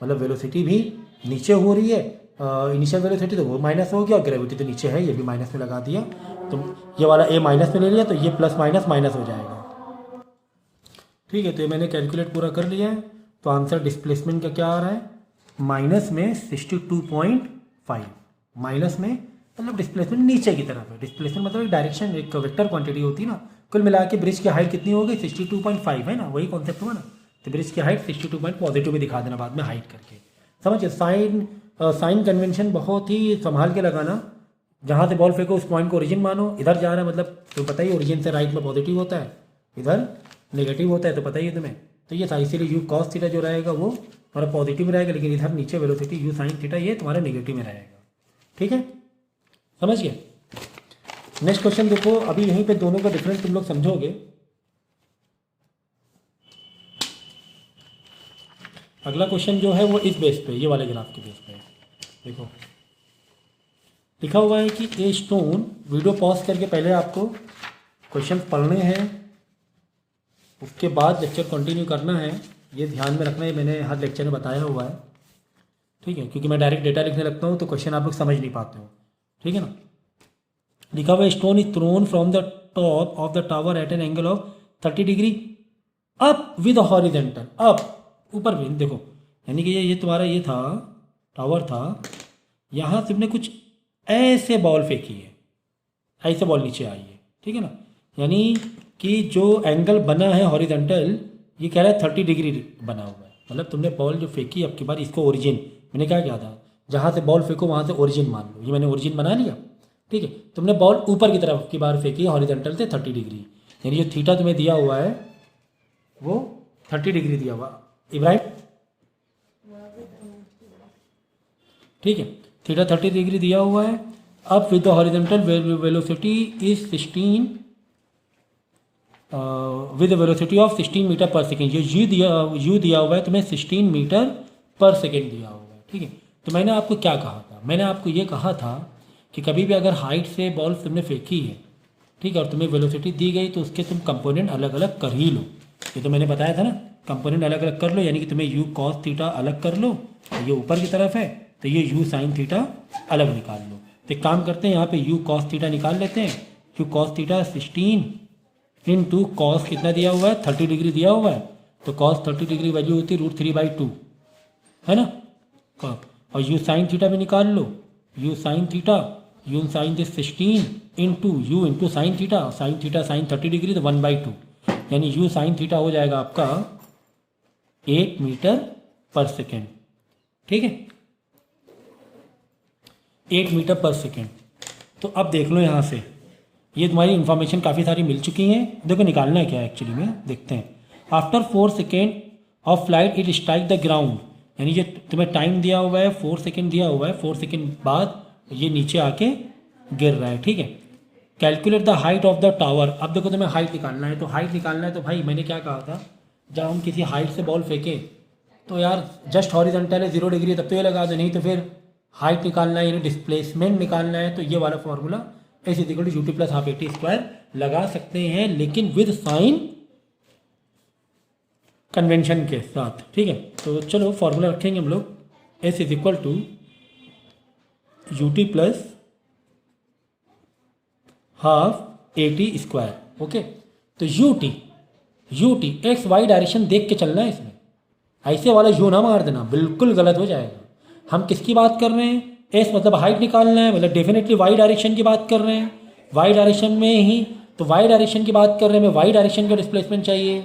मतलब वेलोसिटी भी नीचे हो रही है, इनिशियल वेलोसिटी तो वो माइनस हो गया और ग्रेविटी तो नीचे है, ये भी माइनस में लगा दिया। तुम ये वाला ए माइनस में ले लिया तो ये प्लस माइनस माइनस हो जाएगा। ठीक है, तो ये मैंने कैलकुलेट पूरा कर लिया है। तो आंसर डिस्प्लेसमेंट का क्या आ रहा है, माइनस में 62.5। माइनस में मतलब डिस्प्लेसमेंट नीचे की तरफ है, डिस्प्लेसमेंट मतलब एक डायरेक्शन, एक वेक्टर क्वांटिटी होती है ना। कुल मिला के ब्रिज की हाइट कितनी हो गई, 62.5 है ना, वही कॉन्सेप्ट हुआ ना। तो ब्रिज की हाइट 62 पॉजिटिव भी दिखा देना बाद में हाइट करके, समझिए। साइन कन्वेंशन बहुत ही संभाल के लगाना। जहाँ से बॉल फेंको उस पॉइंट को ओरिजिन मानो, इधर जा रहा है मतलब तो पता ही ओरिजिन से राइट में पॉजिटिव होता है, इधर नेगेटिव होता है, तो पता ही है तुम्हें। तो ये इसीलिए यू कॉस थीटा जो रहेगा वो तुम्हारा पॉजिटिव में रहेगा, लेकिन इधर नीचे वेलोसिटी यू साइन थीटा ये तुम्हारा नेगेटिव में रहेगा। ठीक है, समझ गए। नेक्स्ट क्वेश्चन देखो, अभी यहीं पे दोनों का डिफरेंस तुम लोग समझोगे। अगला क्वेश्चन जो है वो इस बेस पे, ये वाले ग्राफ के बेस पे देखो, लिखा हुआ है कि ए स्टोन, वीडियो पॉज करके पहले आपको क्वेश्चन पढ़ने हैं, उसके बाद लेक्चर कंटिन्यू करना है, ये ध्यान में रखना है। मैंने हर लेक्चर में बताया हुआ है, ठीक है, क्योंकि मैं डायरेक्ट डेटा लिखने लगता हूँ तो क्वेश्चन आप लोग समझ नहीं पाते हो, ठीक है ना। लिखा हुआ है stone is thrown from the top of the tower at an angle of 30 degree up with horizontal, up ऊपर भी देखो, यानी कि ये तुम्हारा ये था टावर था, यहाँ तुमने कुछ ऐसे बॉल फेंकी है, ऐसे बॉल नीचे आई है, ठीक है ना। यानी कि जो एंगल बना है हॉरिजेंटल, ये कह रहा है 30 डिग्री बना हुआ है, मतलब तुमने बॉल जो फेंकी अब की बार इसको ओरिजिन, मैंने क्या किया था, जहाँ से बॉल फेंको वहाँ से ओरिजिन मान लो, ये मैंने ओरिजिन बना लिया, ठीक है। तुमने बॉल ऊपर की तरफ की बार फेंकी हॉरिजेंटल से 30 डिग्री, यानी जो थीटा तुम्हें दिया हुआ है वो 30 डिग्री दिया हुआ इब्राहिम, ठीक है, थीटा 30 डिग्री दिया हुआ है। अब with the horizontal velocity is 16 with velocity of 16 metre पर सेकेंड, ये यू दिया हुआ है तुम्हें 16 मीटर पर सेकेंड दिया हुआ है, ठीक है। तो मैंने आपको क्या कहा था, मैंने आपको ये कहा था कि कभी भी अगर हाइट से बॉल तुमने फेंकी है, ठीक है, और तुम्हें वेलोसिटी दी गई तो उसके तुम कंपोनेंट अलग अलग कर ही लो, ये तो मैंने बताया था ना, कंपोनेंट अलग अलग कर लो, यानी कि तुम्हें यू कॉस थीटा अलग कर लो, ये ऊपर की तरफ है तो ये यू साइन थीटा अलग निकाल लो। तो एक काम करते हैं, यहाँ पे यू कॉस थीटा निकाल लेते हैं, you cos theta 16 into cos कितना दिया हुआ है 30 डिग्री दिया हुआ है, तो कॉस 30 डिग्री वैल्यू होती है √3/2, है ना। और यू साइन थीटा भी निकाल लो, you sine theta, U sine this 16 into U into sine theta sine 30 degree तो 1/2, यानी यू साइन थीटा हो जाएगा आपका 8 मीटर पर सेकेंड, ठीक है, 8 मीटर पर सेकेंड। तो अब देख लो यहाँ से, ये तुम्हारी इन्फॉर्मेशन काफ़ी सारी मिल चुकी हैं, देखो निकालना है क्या एक्चुअली में, देखते हैं। After 4 second of flight it strike the ground, यानी ये तुम्हें टाइम दिया हुआ है 4 सेकेंड दिया हुआ है, 4 सेकेंड बाद ये नीचे आके गिर रहा है, ठीक है। Calculate the height of the tower, अब देखो तुम्हें हाइट निकालना है, तो हाइट निकालना है तो भाई मैंने क्या कहा था, जब हम किसी हाइट से बॉल फेंकें तो यार जस्ट हॉरिजॉन्टल है 0 डिग्री तब तो ये लगा दो, नहीं तो फिर हाइट निकालना है यानी डिस्प्लेसमेंट निकालना है, तो ये वाला formula S equal to ut plus half AT square लगा सकते हैं, लेकिन विद साइन कन्वेंशन के साथ, ठीक है। तो चलो फॉर्मूला रखेंगे हम लोग, S is equal to ut plus half AT square, okay. तो ut एक्स वाई डायरेक्शन देख के चलना है इसमें, ऐसे वाला यू ना मार देना, बिल्कुल गलत हो जाएगा। हम किसकी बात कर रहे हैं, एस मतलब हाइट निकालना है, मतलब डेफिनेटली वाई डायरेक्शन की बात कर रहे हैं, वाई डायरेक्शन में ही, तो वाई डायरेक्शन की बात कर रहे हैं, हमें वाई डायरेक्शन का डिस्प्लेसमेंट चाहिए,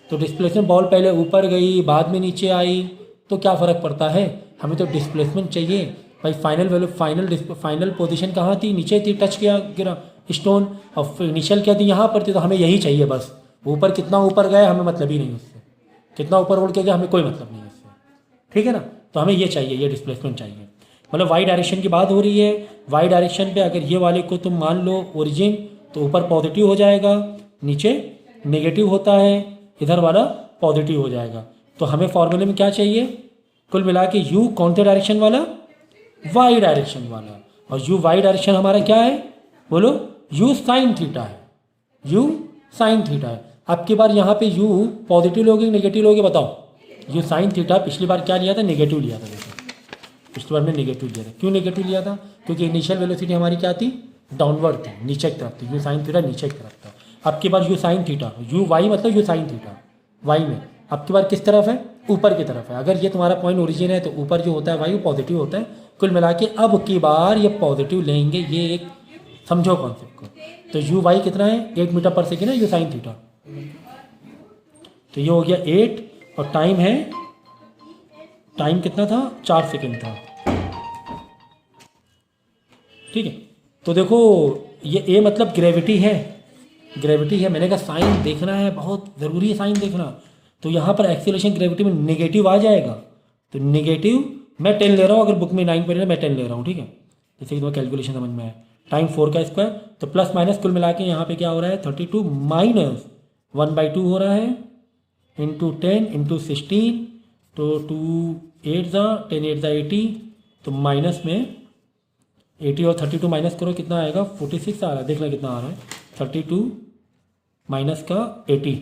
तो डिस्प्लेसमेंट बॉल पहले ऊपर गई बाद में नीचे आई तो क्या फ़र्क पड़ता है, हमें तो डिस्प्लेसमेंट चाहिए भाई। फाइनल वैल्यू फाइनल पोजीशन कहाँ थी, नीचे थी, टच किया गिरा स्टोन, और इनिशियल क्या थी यहाँ पर थी, तो हमें यही चाहिए बस। ऊपर कितना ऊपर गए हमें मतलब ही नहीं उससे, कितना ऊपर उड़ के गया हमें कोई मतलब नहीं उससे, ठीक है ना। तो हमें ये चाहिए, ये डिस्प्लेसमेंट चाहिए, मतलब वाई डायरेक्शन की बात हो रही है, वाई डायरेक्शन पे अगर ये वाले को तुम मान लो ओरिजिन, तो ऊपर पॉजिटिव हो जाएगा, नीचे नेगेटिव होता है, इधर वाला पॉजिटिव हो जाएगा। तो हमें फॉर्मूले में क्या चाहिए, कुल मिला के u कौन से डायरेक्शन वाला, y डायरेक्शन वाला, और u y डायरेक्शन हमारा क्या है, बोलो u साइन थीटा है, u साइन थीटा है। अब की बार यहाँ पे u पॉजिटिव लोगे नेगेटिव लोगे बताओ, u साइन थीटा पिछली बार क्या लिया था, नेगेटिव लिया था। देखो पिछली बार में नेगेटिव लिया था, क्यों नेगेटिव लिया था, क्योंकि इनिशियल वेलोसिटी हमारी क्या थी, डाउनवर्ड थी, नीचे की तरफ थी, u साइन थीटा नीचे की तरफ था। अब की बार u sine theta, u y मतलब u साइन थीटा y में, अब की बार किस तरफ है, ऊपर की तरफ है। अगर ये तुम्हारा पॉइंट ओरिजिन है तो ऊपर जो होता है y वो पॉजिटिव होता है। कुल मिला के अब की बार ये पॉजिटिव लेंगे, ये एक समझो कॉन्सेप्ट को। तो u y कितना है, 8 मीटर पर सेकेंड है u साइन थीटा, तो ये हो गया 8, और टाइम है, टाइम कितना था, 4 सेकेंड था। ठीक है, तो देखो ये a मतलब ग्रेविटी है, ग्रेविटी है। मैंने कहा साइन देखना है, बहुत ज़रूरी है साइन देखना। तो यहाँ पर एक्सीलरेशन ग्रेविटी में नेगेटिव आ जाएगा, तो नेगेटिव मैं 10 ले रहा हूँ, अगर बुक में 9 पढ़े मैं 10 ले रहा हूँ। ठीक है, जैसे कि तुम्हें कैलकुलेशन समझ में आए, टाइम 4 का स्क्वायर, तो प्लस माइनस कुल मिला के यहाँ पे क्या हो रहा है, 32 माइनस 1/2 हो रहा है, इंटू 10 इंटू 16, तो 2 8 ज़ा 10 8 ज़ा 80, तो माइनस में 80 और 32 माइनस करो कितना आएगा, 46 आ रहा है, देखना कितना आ रहा है, 32 माइनस का 80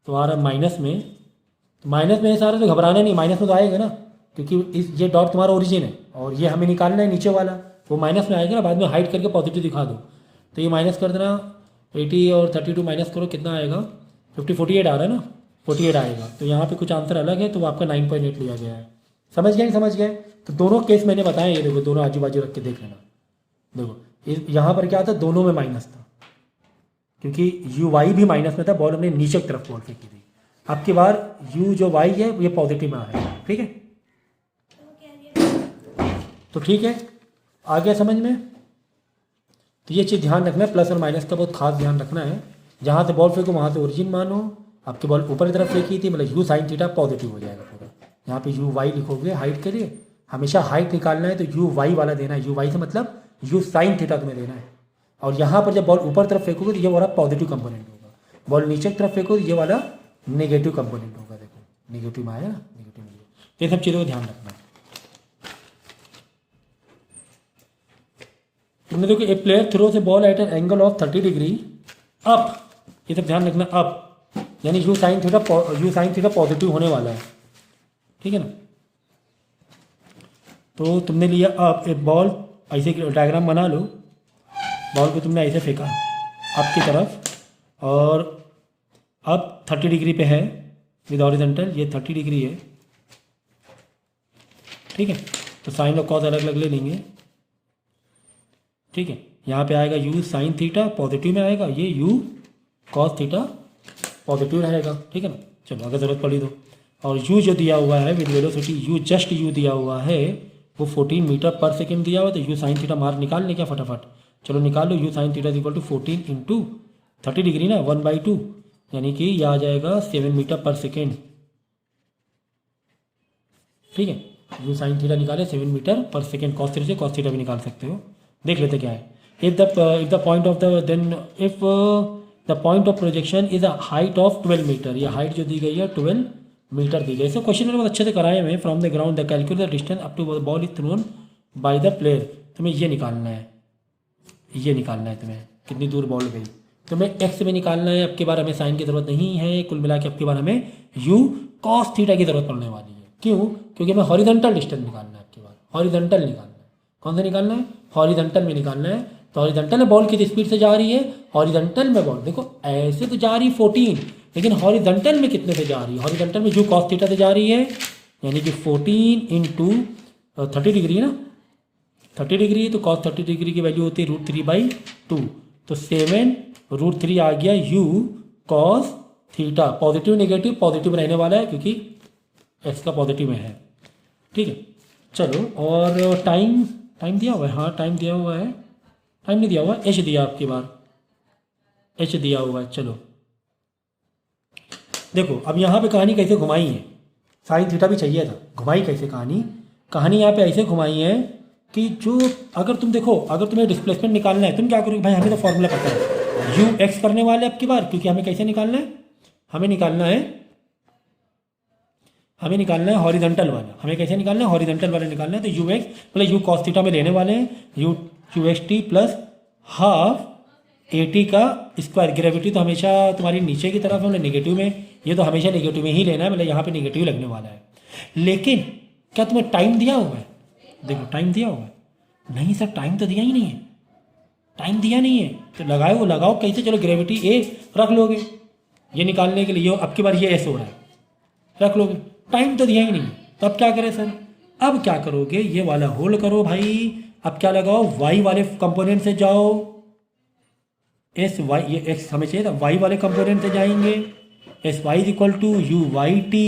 तो आ रहा है माइनस में, तो माइनस में ऐसा आ रहा है तो घबराना नहीं, माइनस में तो आएगा ना, क्योंकि इस ये डॉट तुम्हारा ओरिजिन है और ये हमें निकालना है नीचे वाला, वो माइनस में आएगा ना, बाद में हाइड करके पॉजिटिव दिखा दो। तो ये माइनस कर देना, 80 और 32 माइनस करो कितना आएगा, 48 आ रहा है ना, 48 आएगा। तो यहाँ पे कुछ आंसर अलग है, तो आपका 9.8 लिया गया है। समझ गए, समझ गए। तो दोनों केस मैंने बताए, ये देखो दोनों आजू बाजू रख के देख लेना। देखो यहाँ पर क्या था, दोनों में माइनस था, क्योंकि यू वाई भी माइनस में था, बॉल हमने नीचे की तरफ बॉल फेंकी थी। अब की बार यू जो वाई है ये पॉजिटिव में आ रहा है। ठीक है, तो ठीक है, आ गया समझ में। तो ये चीज़ ध्यान रखना है, प्लस और माइनस का बहुत खास ध्यान रखना है। जहाँ से बॉल फेंको वहाँ से ओरिजिन मानो। आपकी बॉल ऊपर की तरफ फेंकी थी, मतलब यू साइन थीटा पॉजिटिव हो जाएगा पूरा। यहाँ पे यू वाई लिखोगे हाइट के लिए, हमेशा हाइट निकालना है तो यू वाई वाला देना है। यू वाई से मतलब यू साइन थीटा तुम्हें देना है। और यहाँ पर जब बॉल ऊपर तरफ फेंकोगे तो ये वाला पॉजिटिव कंपोनेंट होगा, बॉल नीचे की तरफ फेंको तो ये वाला नेगेटिव कंपोनेंट होगा। देखो नेगेटिव में आया ना, नेगेटिव में। ये सब चीज़ों को ध्यान रखना है। तुमने देखो ए प्लेयर थ्रो से ball at an angle of 30 degree up, ये सब ध्यान रखना, अप यानी यू साइन थीटा पॉजिटिव होने वाला है। ठीक है ना। तो तुमने लिया अप, एक बॉल ऐसे डायग्राम बना लो, बॉल को तुमने ऐसे फेंका अप की तरफ, और अब 30 डिग्री पे है विद हॉरिजॉन्टल, ये 30 डिग्री है। ठीक है, तो साइन और कॉस अलग अलग ले लेंगे। ठीक है, यहाँ पे आएगा यू साइन थीटा पॉजिटिव में आएगा, ये यू कॉस थीटा पॉजिटिव रहेगा। ठीक है ना। चलो अगर ज़रूरत पड़ी तो, और यू जो दिया हुआ है with velocity, you just you दिया हुआ है वो 14 मीटर पर सेकेंड दिया हुआ है। तो यू साइन थीटा मार्क निकाल लें क्या फटाफट, चलो निकाल लो। You sine theta equal to 14 into 30 degree ना, 1/2, यानी कि यह आ जाएगा 7 मीटर पर सेकेंड। ठीक है, यू साइन थीटा निकाले 7 मीटर पर सेकेंड, कॉस थीटा से कॉस थीटा भी निकाल सकते हो। देख लेते क्या है। If the point of the then if the point of projection is a height of 12 metre, ये हाइट जो दी गई है 12 मीटर दी गई। इसको क्वेश्चन में बहुत अच्छे से कराए हुए, from the ground the calculate the distance up to the ball is thrown by the player. तुम्हें ये निकालना है, ये निकालना है तुम्हें कितनी दूर बॉल गई। तुम्हें एक्स में निकालना है। अब की बार हमें साइन की ज़रूरत नहीं है, कुल मिला के अब की बार हमें यू कॉस थीटा की ज़रूरत पड़ने वाली है। क्यों? क्योंकि हमें हॉरिजॉन्टल डिस्टेंस निकालना है। अब की बार हॉरिजॉन्टल निकालना है। कौन सा निकालना है? हॉरिजॉन्टल में निकालना है। तो हॉरिजॉन्टल में बॉल कितनी स्पीड से जा रही है? हॉरिजॉन्टल में बॉल देखो ऐसे तो जा रही 14, लेकिन हॉरिजॉन्टल में कितने से जा रही है? हॉरिजॉन्टल में यू कॉस थीटा से जा रही है, यानी कि 14 इंटू 30 डिग्री है ना, 30 डिग्री, तो कॉस 30 डिग्री की वैल्यू होती है √3/2। तो 7√3 आ गया you cos theta. Positive negative positive रहने वाला है क्योंकि एक्स का पॉजिटिव में है। ठीक है, चलो। और टाइम दिया हुआ है, हाँ टाइम दिया हुआ है, टाइम नहीं दिया हुआ, एच दिया आपकी बार, एच दिया हुआ है। चलो देखो अब यहाँ पे कहानी कैसे घुमाई है, साइन थीटा भी चाहिए था, घुमाई कैसे कहानी यहाँ पे ऐसे घुमाई है कि जो अगर तुम देखो, अगर तुम्हें डिस्प्लेसमेंट निकालना है तुम क्या करोगे भाई, हमें तो फॉर्मूला पता है, यू एक्स करने वाले अब की बार, क्योंकि हमें कैसे निकालना है, हमें निकालना है हमें निकालना है हॉरिजॉन्टल वाला। हमें कैसे निकालना है? हॉरिजॉन्टल वाला निकालना है। तो यू एक्स मतलब यू कॉस थीटा में लेने वाले हैं, you x T plus half A T का स्क्वायर। ग्रेविटी तो हमेशा तुम्हारी नीचे की तरफ है, मतलब नेगेटिव में, ये तो हमेशा नेगेटिव में ही लेना है, मतलब यहाँ पे नेगेटिव लगने वाला है। लेकिन क्या तुम्हें टाइम दिया हुआ है? देखो टाइम दिया हुआ है? नहीं सर, टाइम तो दिया ही नहीं है, टाइम दिया नहीं है। तो लगाओ, वो लगाओ कैसे? चलो ग्रेविटी ए रख लोगे ये निकालने के लिए, ये अब की बार ये एस हो रहा है, रख लोगे। टाइम तो दिया ही नहीं, तो अब क्या करें सर? अब क्या करोगे? ये वाला होल्ड करो भाई। अब क्या लगाओ? वाई वाले कंपोनेंट से जाओ, एस वाई, ये एक्स हमें चाहिए था, वाई वाले कंपोनेंट से जाएंगे। S Y is equal to u Y T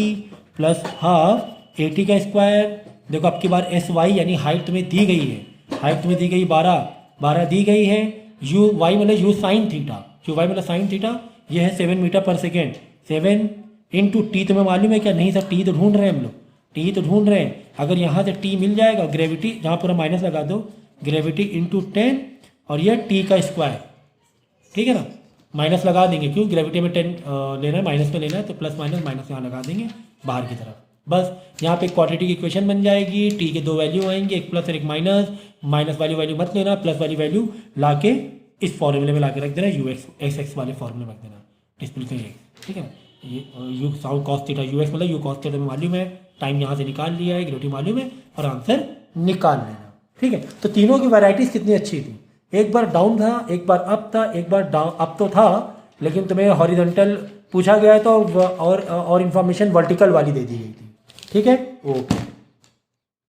plus half A T का स्क्वायर। देखो अब की बार एस वाई यानी हाइट तुम्हें दी गई है, हाइट तुम्हें दी गई 12 दी गई है। यू वाई मतलब u sine theta, u Y मतलब साइन थीटा, ये है 7 मीटर पर सेकेंड। 7 इंटू टी तुम्हें मालूम है क्या? नहीं सर, टी तो ढूंढ रहे हैं हम लोग, टी तो ढूंढ रहे हैं। अगर यहाँ से टी मिल जाएगा, ग्रेविटी जहाँ पूरा माइनस लगा दो, ग्रेविटी इंटू 10 और ये टी का स्क्वायर, ठीक है ना। माइनस लगा देंगे, क्यों? ग्रेविटी में 10 लेना है, माइनस में लेना है, तो प्लस माइनस माइनस यहाँ लगा देंगे बाहर की तरफ। बस यहाँ पे क्वाड्रेटिक इक्वेशन बन जाएगी। टी के 2 वैल्यू आएंगे, एक प्लस और एक माइनस। माइनस वाली वैल्यू मत लेना, प्लस वाली वैल्यू ला के इस फॉर्मूले में ला के रख देना, यू एक्स एक्स वाले फॉर्मूले में रख देना, डिस्प्ले के एक्स, ठीक है। ये you sound cos theta you x मतलब यू कॉस थीटा में मालूम है, टाइम यहाँ से निकाल लिया है, ग्रेविटी मालूम है, और आंसर निकाल लेना, ठीक है। तो तीनों की वैराइटीज कितनी अच्छी थी। एक बार डाउन था, एक बार अप था, एक बार डाउन अप तो था, लेकिन तुम्हें हॉरिजॉन्टल पूछा गया है तो और इन्फॉर्मेशन वर्टिकल वाली दे दी गई थी, ठीक है। ओके।